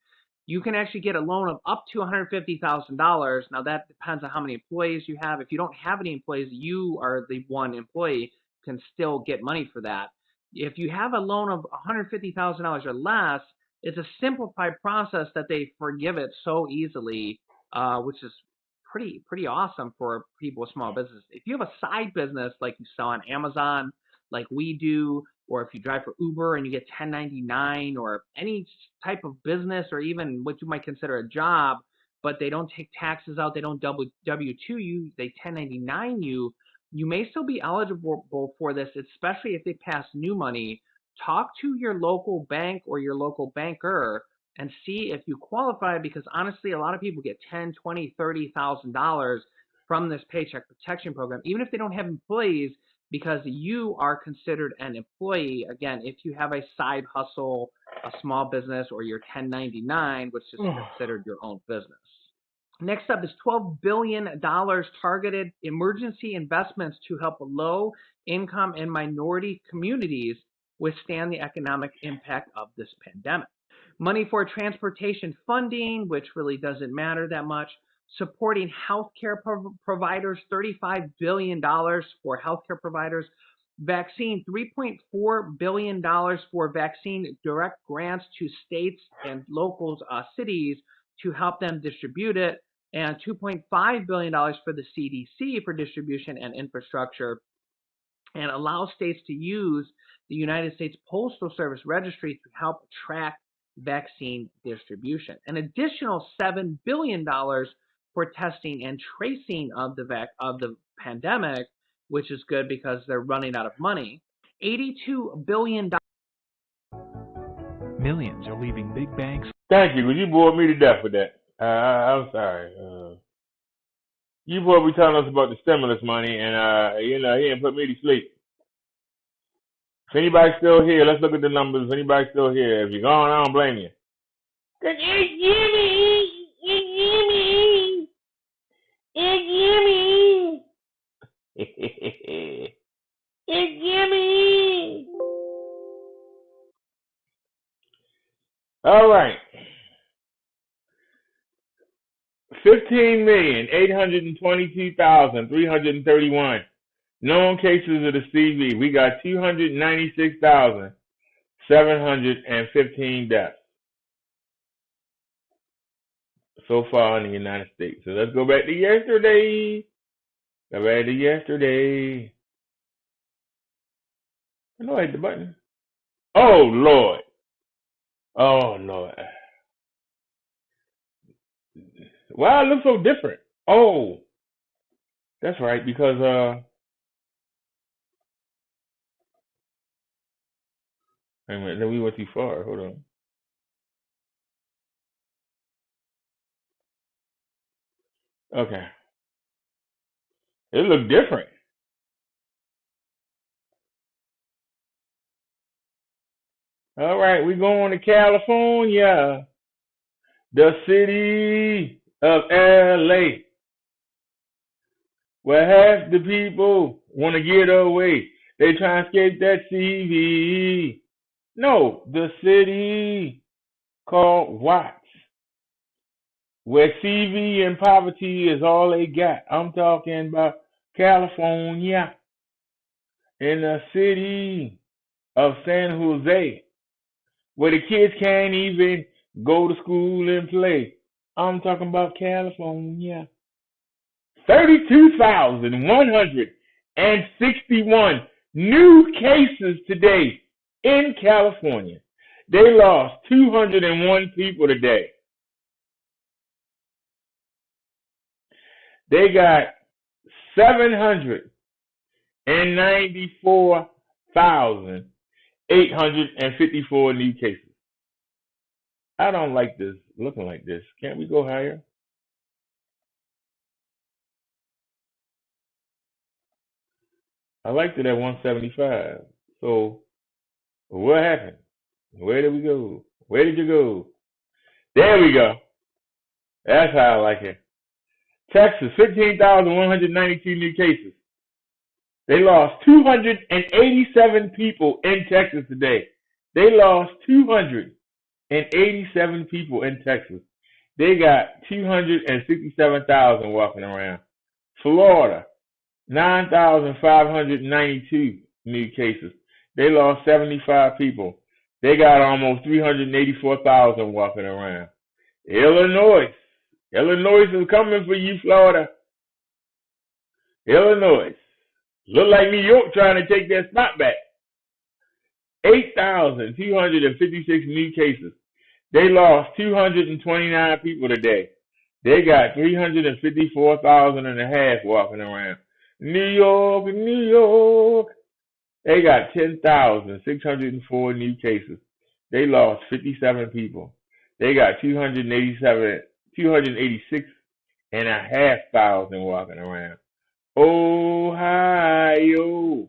you can actually get a loan of up to $150,000. Now that depends on how many employees you have. If you don't have any employees, you are the one employee, can still get money for that. If you have a loan of $150,000 or less, it's a simplified process that they forgive it so easily, which is pretty awesome for people with small business. If you have a side business like you sell on Amazon, like we do, or if you drive for Uber and you get 1099 or any type of business or even what you might consider a job, but they don't take taxes out, they don't W-2 you, they 1099 you, you may still be eligible for this, especially if they pass new money. Talk to your local bank or your local banker and see if you qualify, because honestly, a lot of people get $10,000, $20,000, $30,000 from this Paycheck Protection Program, even if they don't have employees, because you are considered an employee, again, if you have a side hustle, a small business, or your 1099, which is considered your own business. Next up is $12 billion targeted emergency investments to help low-income and minority communities withstand the economic impact of this pandemic. Money for transportation funding, which really doesn't matter that much. Supporting healthcare providers, $35 billion for healthcare providers. Vaccine, $3.4 billion for vaccine direct grants to states and local cities to help them distribute it. And $2.5 billion for the CDC for distribution and infrastructure. And allow states to use the United States Postal Service registry to help track vaccine distribution. An additional $7 billion for testing and tracing of the pandemic, which is good because they're running out of money. $82 billion. Millions are leaving big banks. Thank you, because you bored me to death with that. I'm sorry. You boy be telling us about the stimulus money, and he didn't put me to sleep. If anybody's still here, let's look at the numbers. If anybody's still here, if you're gone, I don't blame you. It's It's Jimmy. All right. 15,822,331 known cases of the CV. We got 296,715 deaths so far in the United States. So let's go back to yesterday. Go back to yesterday. I know I hit the button. Oh, Lord. Oh, Lord. Why it looks so different? Oh, that's right, because wait a minute, then we went too far. Hold on. Okay. It looked different. All right, we going to California, the city of LA, where half the people want to get away. They try to escape that CV. No, the city called Watts, where CV and poverty is all they got. I'm talking about California, in the city of San Jose, where the kids can't even go to school and play. I'm talking about California. 32,161 new cases today in California. They lost 201 people today. They got 794,854 new cases. I don't like this looking like this. Can't we go higher? I liked it at 175. So what happened? Where did we go? Where did you go? There we go. That's how I like it. Texas, 15,192 new cases. They lost 287 people in Texas today. They lost 287 people in Texas. They got 267,000 walking around. Florida, 9,592 new cases. They lost 75 people. They got almost 384,000 walking around. Illinois is coming for you, Florida. Illinois. Look like New York trying to take their spot back. 8,256 new cases. They lost 229 people today. They got 354,000 and a half walking around. New York. They got 10,604 new cases. They lost 57 people. They got 286 and a half thousand walking around. Ohio,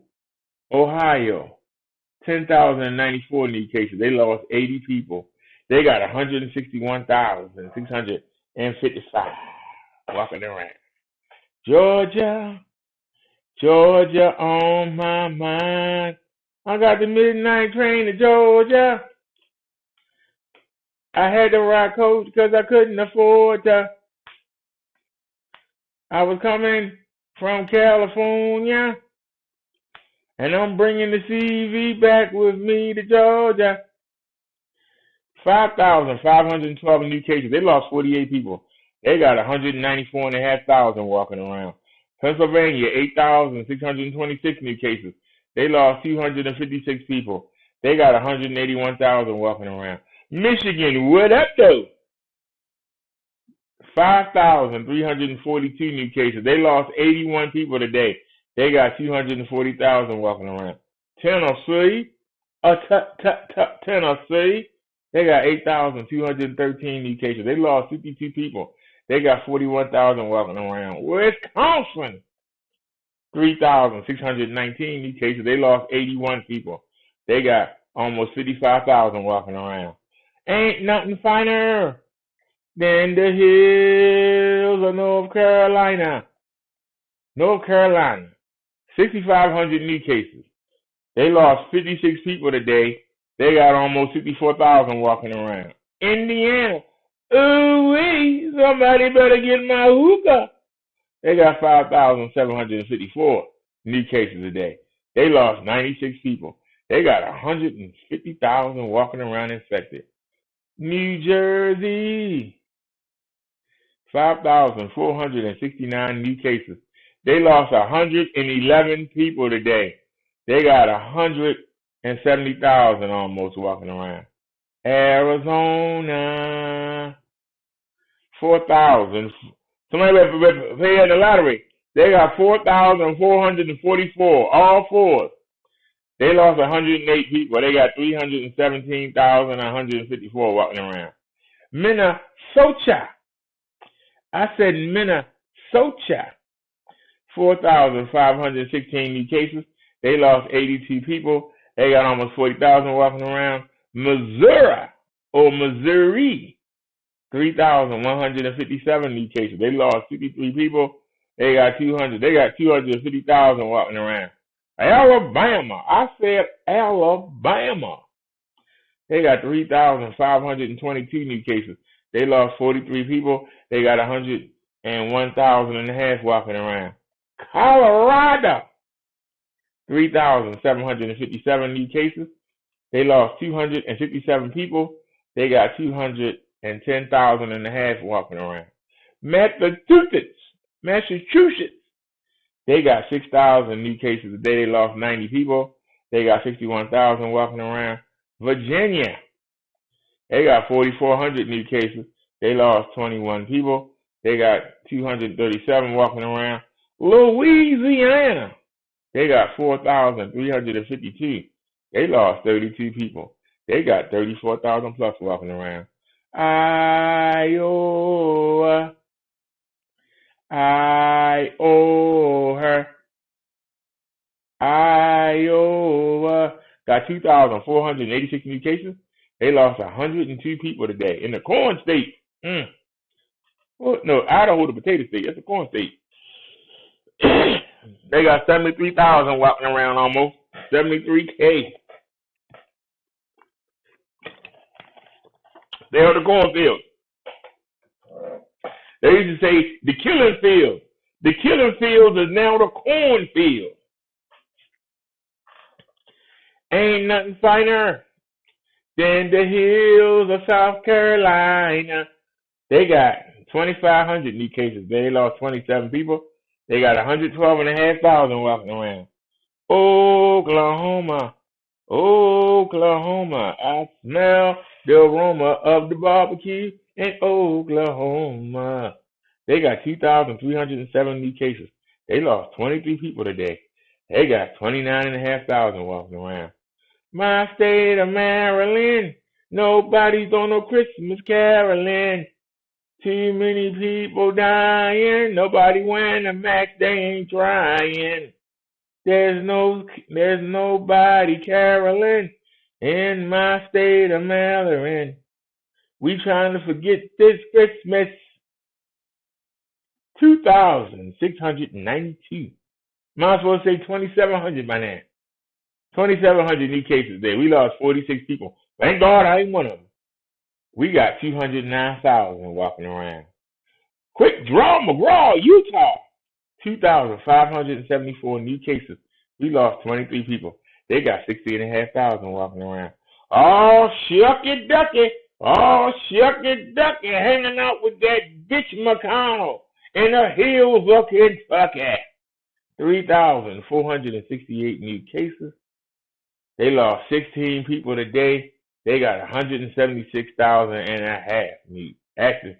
10,094 new cases. They lost 80 people. They got 161,655 walking around. Georgia on my mind. I got the midnight train to Georgia. I had to ride coach because I couldn't afford to. I was coming from California, and I'm bringing the CV back with me to Georgia. 5,512 new cases. They lost 48 people. They got 194,500 walking around. Pennsylvania, 8,626 new cases. They lost 256 people. They got 181,000 walking around. Michigan, what up though? 5,342 new cases. They lost 81 people today. They got 240,000 walking around. Tennessee, Tennessee, they got 8,213 new cases. They lost 52 people. They got 41,000 walking around. Wisconsin, 3,619 new cases. They lost 81 people. They got almost 55,000 walking around. Ain't nothing finer than the hills of North Carolina. North Carolina, 6,500 new cases. They lost 56 people today. They got almost 54,000 walking around. Indiana, ooh-wee, somebody better get my hookah. They got 5,754 new cases a day. They lost 96 people. They got 150,000 walking around infected. New Jersey, 5,469 new cases. They lost 111 people today. They got 170,000 almost walking around. Arizona, 4,000. Somebody pay at the lottery. They got 4,444, all fours. They lost 108 people. They got 317,154 walking around. Minnesota. I said Minnesota. 4,516 new cases. They lost 82 people. They got almost 40,000 walking around. Missouri, 3,157 new cases. They lost 53 people. They got 250,000 walking around. Alabama, I said Alabama. They got 3,522 new cases. They lost 43 people. They got 101,000 and a half walking around. Colorado, 3,757 new cases. They lost 257 people. They got 210,000 and a half walking around. Massachusetts, they got 6,000 new cases a day. They lost 90 people. They got 61,000 walking around. Virginia, they got 4,400 new cases. They lost 21 people. They got 237 walking around. Louisiana, they got 4,352. They lost 32 people. They got 34,000 plus walking around. Iowa, got 2,486 new cases. They lost 102 people today in the corn state. Well, no, Idaho, the potato state. That's the corn state. They got 73,000 walking around almost. 73K. They're the cornfield. They used to say the killing field. The killing fields is now the cornfield. Ain't nothing finer than the hills of South Carolina. They got 2,500 new cases. They lost 27 people. They got 112,500 walking around. Oklahoma, I smell the aroma of the barbecue in Oklahoma. They got 2,307 new cases. They lost 23 people today. They got 29,500 walking around. My state of Maryland, nobody's doing no Christmas caroling. Too many people dying, nobody wearing a mask, they ain't trying. There's nobody caroling in my state of Maryland. We trying to forget this Christmas. 2,692. Might as well say 2,700 by now. 2,700 new cases there. We lost 46 people. Thank God I ain't one of them. We got 209,000 walking around. Quick draw, McGraw, Utah. 2,574 new cases. We lost 23 people. They got 60,500 walking around. Oh, shucky ducky. Hanging out with that bitch McConnell in the hills of Kentucky. 3,468 new cases. They lost 16 people today. They got 176,000 and a half new active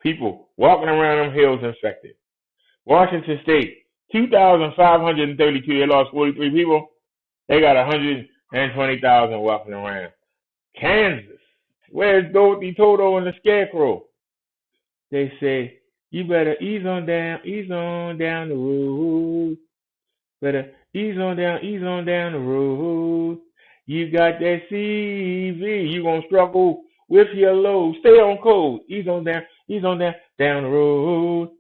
people walking around them hills infected. Washington State, 2,532. They lost 43 people. They got 120,000 walking around. Kansas, where's Dorothy, Toto, and the Scarecrow? They say, you better ease on down the road. Better ease on down the road. You got that CV. You gonna struggle with your load. Stay on code. Ease on down the road.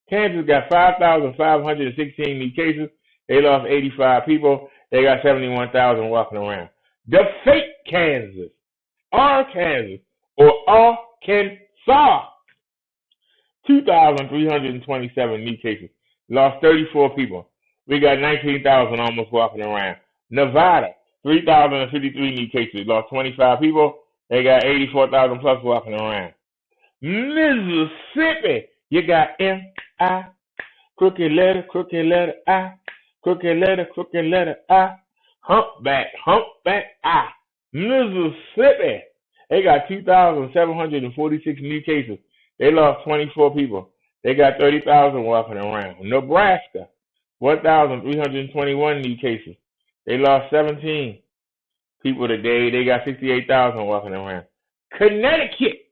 Kansas got 5,516 new cases. They lost 85 people. They got 71,000 walking around. The fake Kansas, Arkansas, or Arkansas, 2,327 new cases. Lost 34 people. We got 19,000 almost walking around. Nevada, 3,053 new cases. Lost 25 people. They got 84,000 plus walking around. Mississippi, you got M-I, crooked letter I, crooked letter I, humpback I. Mississippi, they got 2,746 new cases. They lost 24 people. They got 30,000 walking around. Nebraska, 1,321 new cases. They lost 17 people today. They got 68,000 walking around. Connecticut,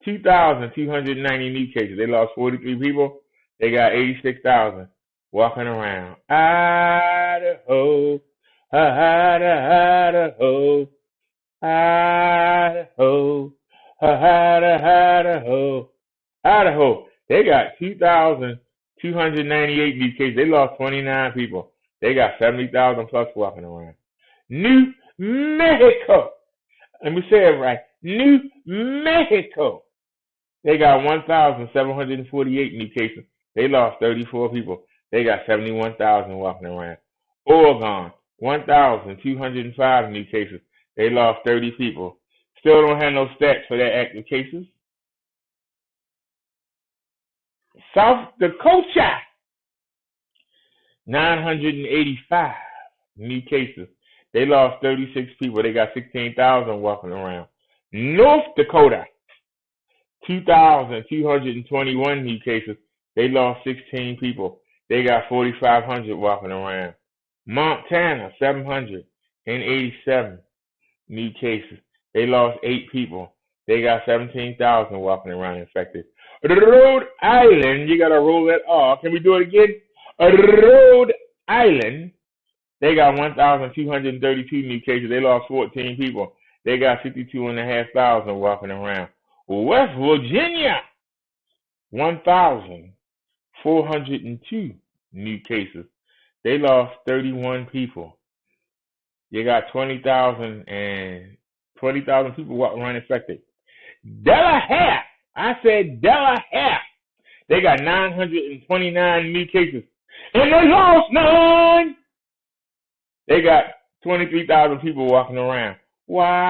2,290 new cases. They lost 43 people. They got 86,000 walking around. Idaho, Idaho, Idaho, Idaho, Idaho. They got 2,298 new cases. They lost 29 people. They got 70,000 plus walking around. New Mexico. Let me say it right. New Mexico. They got 1,748 new cases. They lost 34 people. They got 71,000 walking around. Oregon, 1,205 new cases. They lost 30 people. Still don't have no stats for their active cases. South Dakota, 985 new cases. They lost 36 people. They got 16,000 walking around. North Dakota, 2,221 new cases. They lost 16 people. They got 4,500 walking around. Montana, 787 new cases. They lost 8 people. They got 17,000 walking around infected. Rhode Island, you got to roll that R. Can we do it again? Rhode Island, they got 1,232 new cases. They lost 14 people. They got 52,500 walking around. West Virginia, 1,402 new cases. They lost 31 people. You got 20,000 people walking around infected. Delaware, I said Delaware, they got 929 new cases. And they lost 9. They got 23,000 people walking around. Wyoming,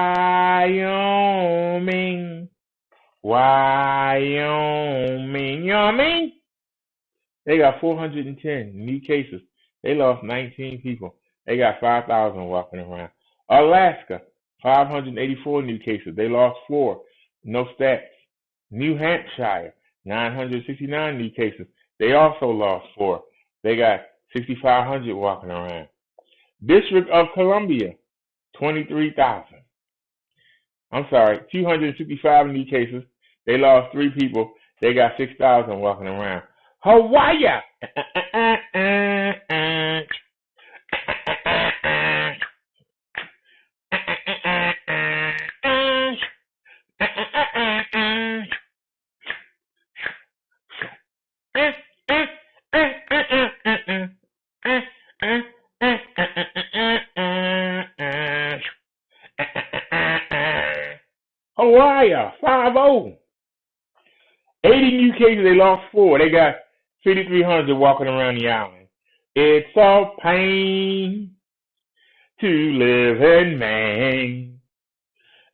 you know what I mean? They got 410 new cases. They lost 19 people. They got 5,000 walking around. Alaska, 584 new cases. They lost 4. No stats. New Hampshire, 969 new cases. They also lost 4. They got 6,500 walking around. District of Columbia, 255 new cases. They lost 3 people. They got 6,000 walking around. Hawaii, Hawaii, 5-0. 80 new cases, they lost 4. They got 5,300 walking around the island. It's a pain to live in Maine.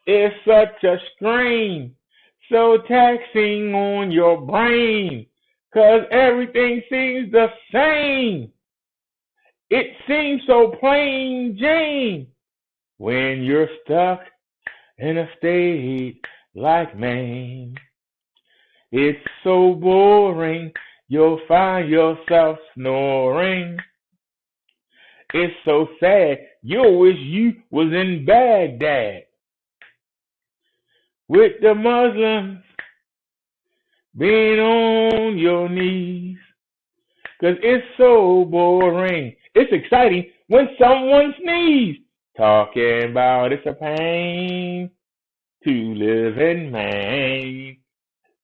It's such a strain, so taxing on your brain, 'cause everything seems the same. It seems so plain Jane when you're stuck in a state like Maine. It's so boring, you'll find yourself snoring. It's so sad, you'll wish you was in Baghdad with the Muslims being on your knees. 'Cause it's so boring. It's exciting when someone sneezes. Talking about it's a pain to live in Maine.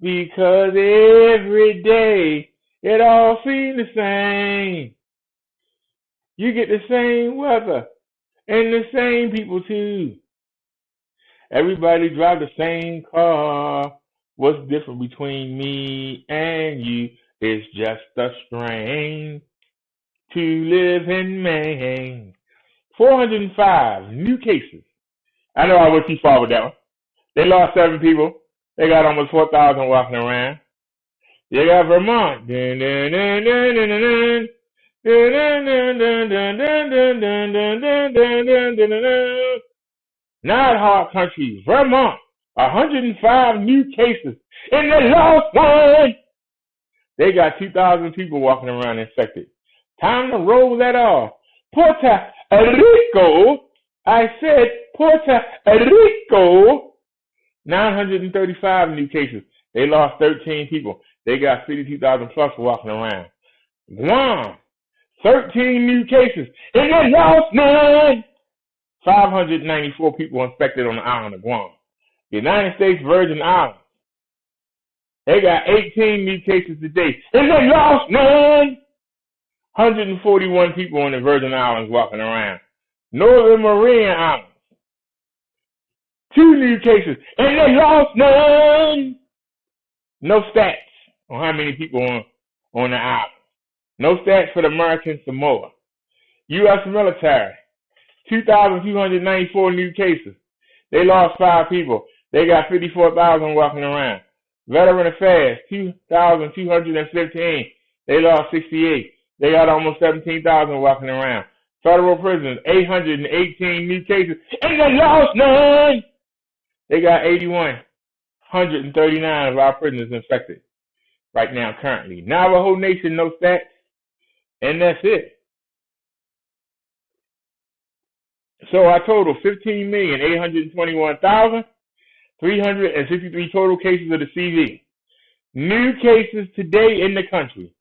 Because every day It all seems the same. You get the same weather and the same people too. Everybody drive the same car. What's different between me and you is just a strain to live in Maine. 405 new cases. I know I went too far with that one. They lost 7 people. They got almost 4,000 walking around. You got Vermont. Not hard country. Vermont. 105 new cases. And they lost 1. They got 2,000 people walking around infected. Time to roll that off. Puerto Rico. I said Puerto Rico. 935 new cases. They lost 13 people. They got 52,000 plus walking around. Guam. 13 new cases. And they lost 9. 594 people infected on the island of Guam. United States Virgin Islands. They got 18 new cases today. And they lost 9. 141 people on the Virgin Islands walking around. Northern Mariana Islands. 2 new cases. And they lost 9. No stats on how many people on the island. No stats for the American Samoa. U.S. military. 2,294 new cases. They lost 5 people. They got 54,000 walking around. Veteran Affairs, 2,215. They lost 68. They got almost 17,000 walking around. Federal prisons, 818 new cases. And they lost 9. They got 8,139 of our prisoners infected right now currently. Navajo Nation, no stats. And that's it. So I total 15,821,363 total cases of the CV. New cases today in the country,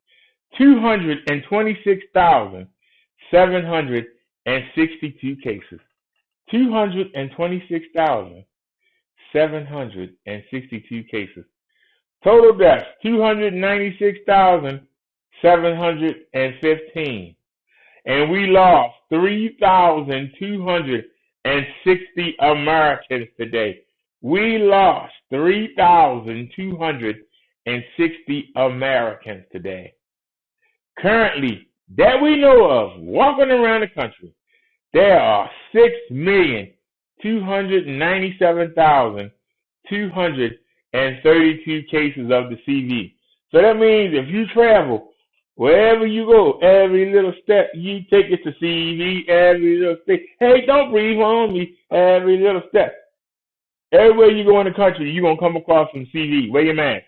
226,762 cases. 226,762 cases. Total deaths, 296,715. And we lost 3,260 Americans today. We lost 3,260 Americans today. Currently, that we know of, walking around the country, there are 6,297,232 cases of the CV. So that means if you travel, wherever you go, every little step you take is the CV, every little step. Hey, don't breathe on me, every little step. Everywhere you go in the country, you're going to come across some CV. Wear your mask.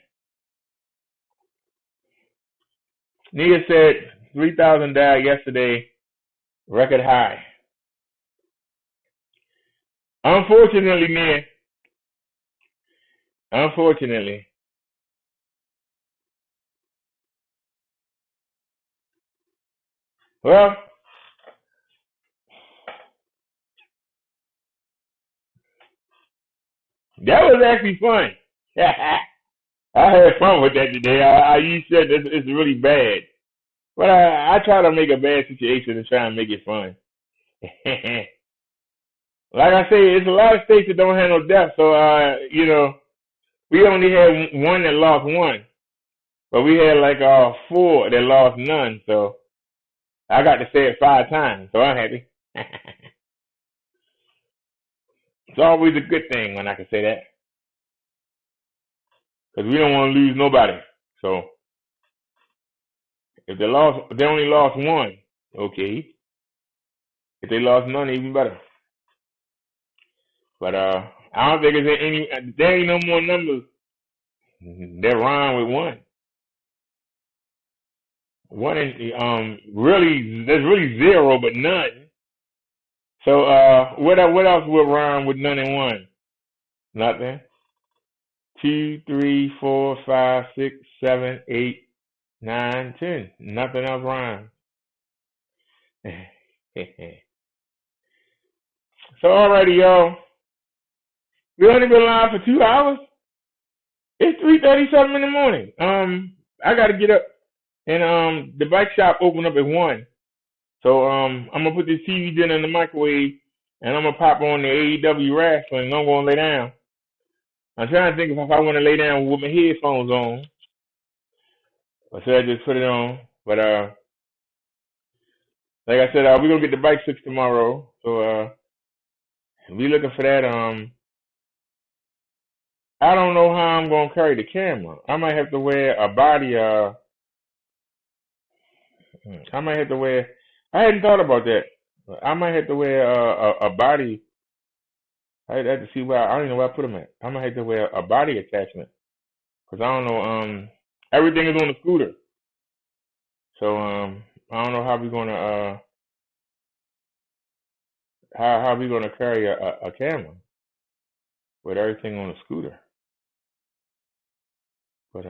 Nia said 3,000 died yesterday, record high. Unfortunately, Nia. Unfortunately. Well, that was actually fun. I had fun with that today. You said it's really bad. But I try to make a bad situation and try and make it fun. Like I say, it's a lot of states that don't have no deaths. So, we only had one that lost 1. But we had like 4 that lost none. So I got to say it 5 times. So I'm happy. It's always a good thing when I can say that. Because we don't want to lose nobody. So if they only lost 1, okay. If they lost none, even better. But I don't think there ain't no more numbers that rhyme with 1. 1 is there's really 0 but none. So what else would rhyme with none and 1? Nothing. 2, 3, 4, 5, 6, 7, 8, 9, 10. Nothing else rhymes. So alrighty, y'all. We only been live for 2 hours. It's 3:37 in the morning. I gotta get up and the bike shop opened up at 1. So I'm gonna put this TV dinner in the microwave, and I'm gonna pop on the AEW wrestling, and I'm gonna lay down. I'm trying to think if I want to lay down with my headphones on, or should I just put it on? But like I said, we're gonna get the bike fixed tomorrow, so we looking for that. I don't know how I'm gonna carry the camera. I might have to wear a body. I might have to wear. I hadn't thought about that. I might have to wear a body. I had to see where I don't even know where I put them at. I might have to wear a body attachment because I don't know. Everything is on the scooter, so I don't know how we're gonna how we gonna carry a camera with everything on the scooter. But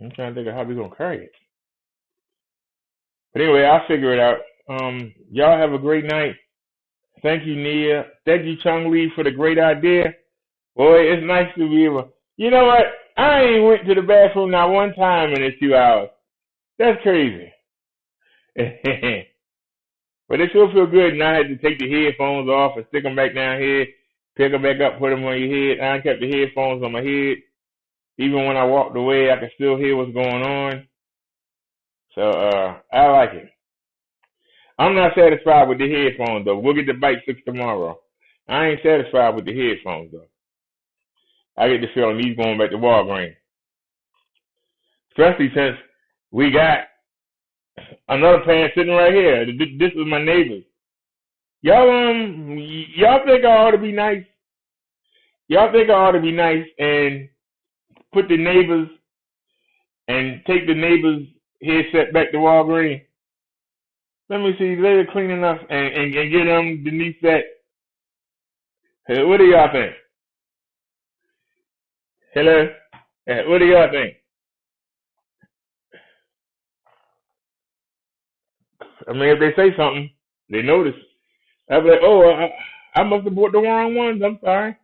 I'm trying to think of how we're gonna carry it. But anyway, I'll figure it out. Y'all have a great night. Thank you, Nia. Thank you, Chung Lee, for the great idea. Boy, it's nice to be able. You know what? I ain't went to the bathroom not one time in these 2 hours. That's crazy. But it sure feel good not have to take the headphones off and stick them back down here, pick them back up, put them on your head. I kept the headphones on my head. Even when I walked away, I could still hear what's going on. So I like it. I'm not satisfied with the headphones, though. We'll get the bike fixed tomorrow. I ain't satisfied with the headphones, though. I get the feeling these going back to Walgreens. Especially since we got another pan sitting right here. This is my neighbor's. Y'all think I ought to be nice? Y'all think I ought to be nice and put the neighbors and take the neighbor's headset back to Walgreens? Let me see. They're clean enough and get them beneath that. Hey, what do y'all think? Hello? What do y'all think? I mean, if they say something, they notice. I'll be like, oh, I must have bought the wrong ones. I'm sorry.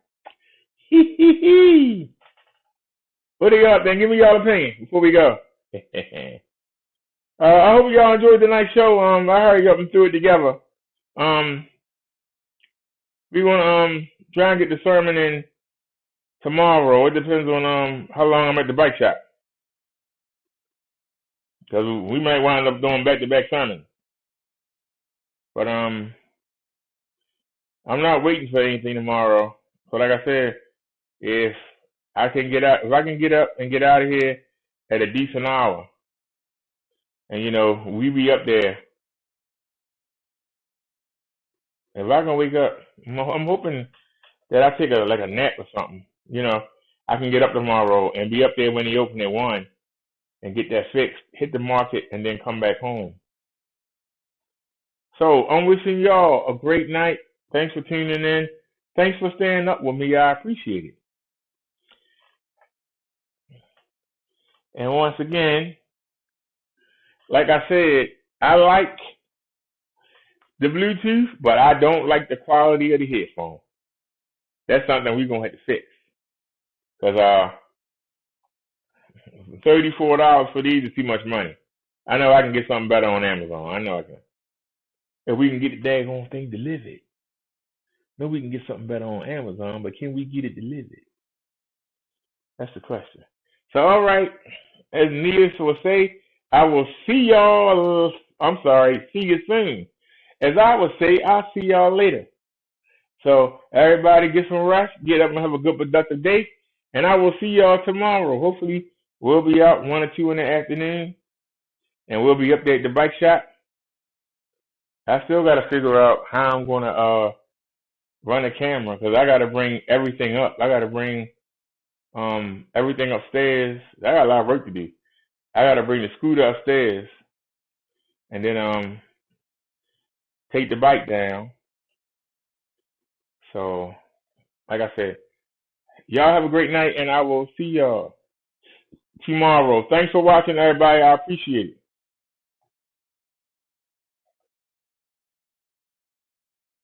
What do y'all think? Give me y'all opinion before we go. I hope y'all enjoyed tonight's show. I hurried up and threw it together. We want to try and get the sermon in tomorrow. It depends on how long I'm at the bike shop. Because we might wind up doing back-to-back sermons. But I'm not waiting for anything tomorrow. So like I said, if I can get up and get out of here at a decent hour, and we be up there. If I can wake up, I'm hoping that I take a nap or something. I can get up tomorrow and be up there when they open at 1 and get that fixed, hit the market, and then come back home. So I'm wishing y'all a great night. Thanks for tuning in. Thanks for staying up with me. I appreciate it. And once again, like I said, I like the Bluetooth, but I don't like the quality of the headphone. That's something we're going to have to fix. Because $34 for these is too much money. I know I can get something better on Amazon. I know I can. If we can get the daggone thing delivered. No, we can get something better on Amazon, but can we get it delivered? That's the question. So, all right. As Nia will say, I will see y'all. See you soon. As I would say, I'll see y'all later. So, everybody get some rest, get up and have a good, productive day. And I will see y'all tomorrow. Hopefully, we'll be out 1 or 2 in the afternoon. And we'll be up there at the bike shop. I still got to figure out how I'm going to run the camera because I got to bring everything up. I got to bring everything upstairs. I got a lot of work to do. I got to bring the scooter upstairs and then take the bike down. So, like I said, y'all have a great night, and I will see y'all tomorrow. Thanks for watching, everybody. I appreciate it.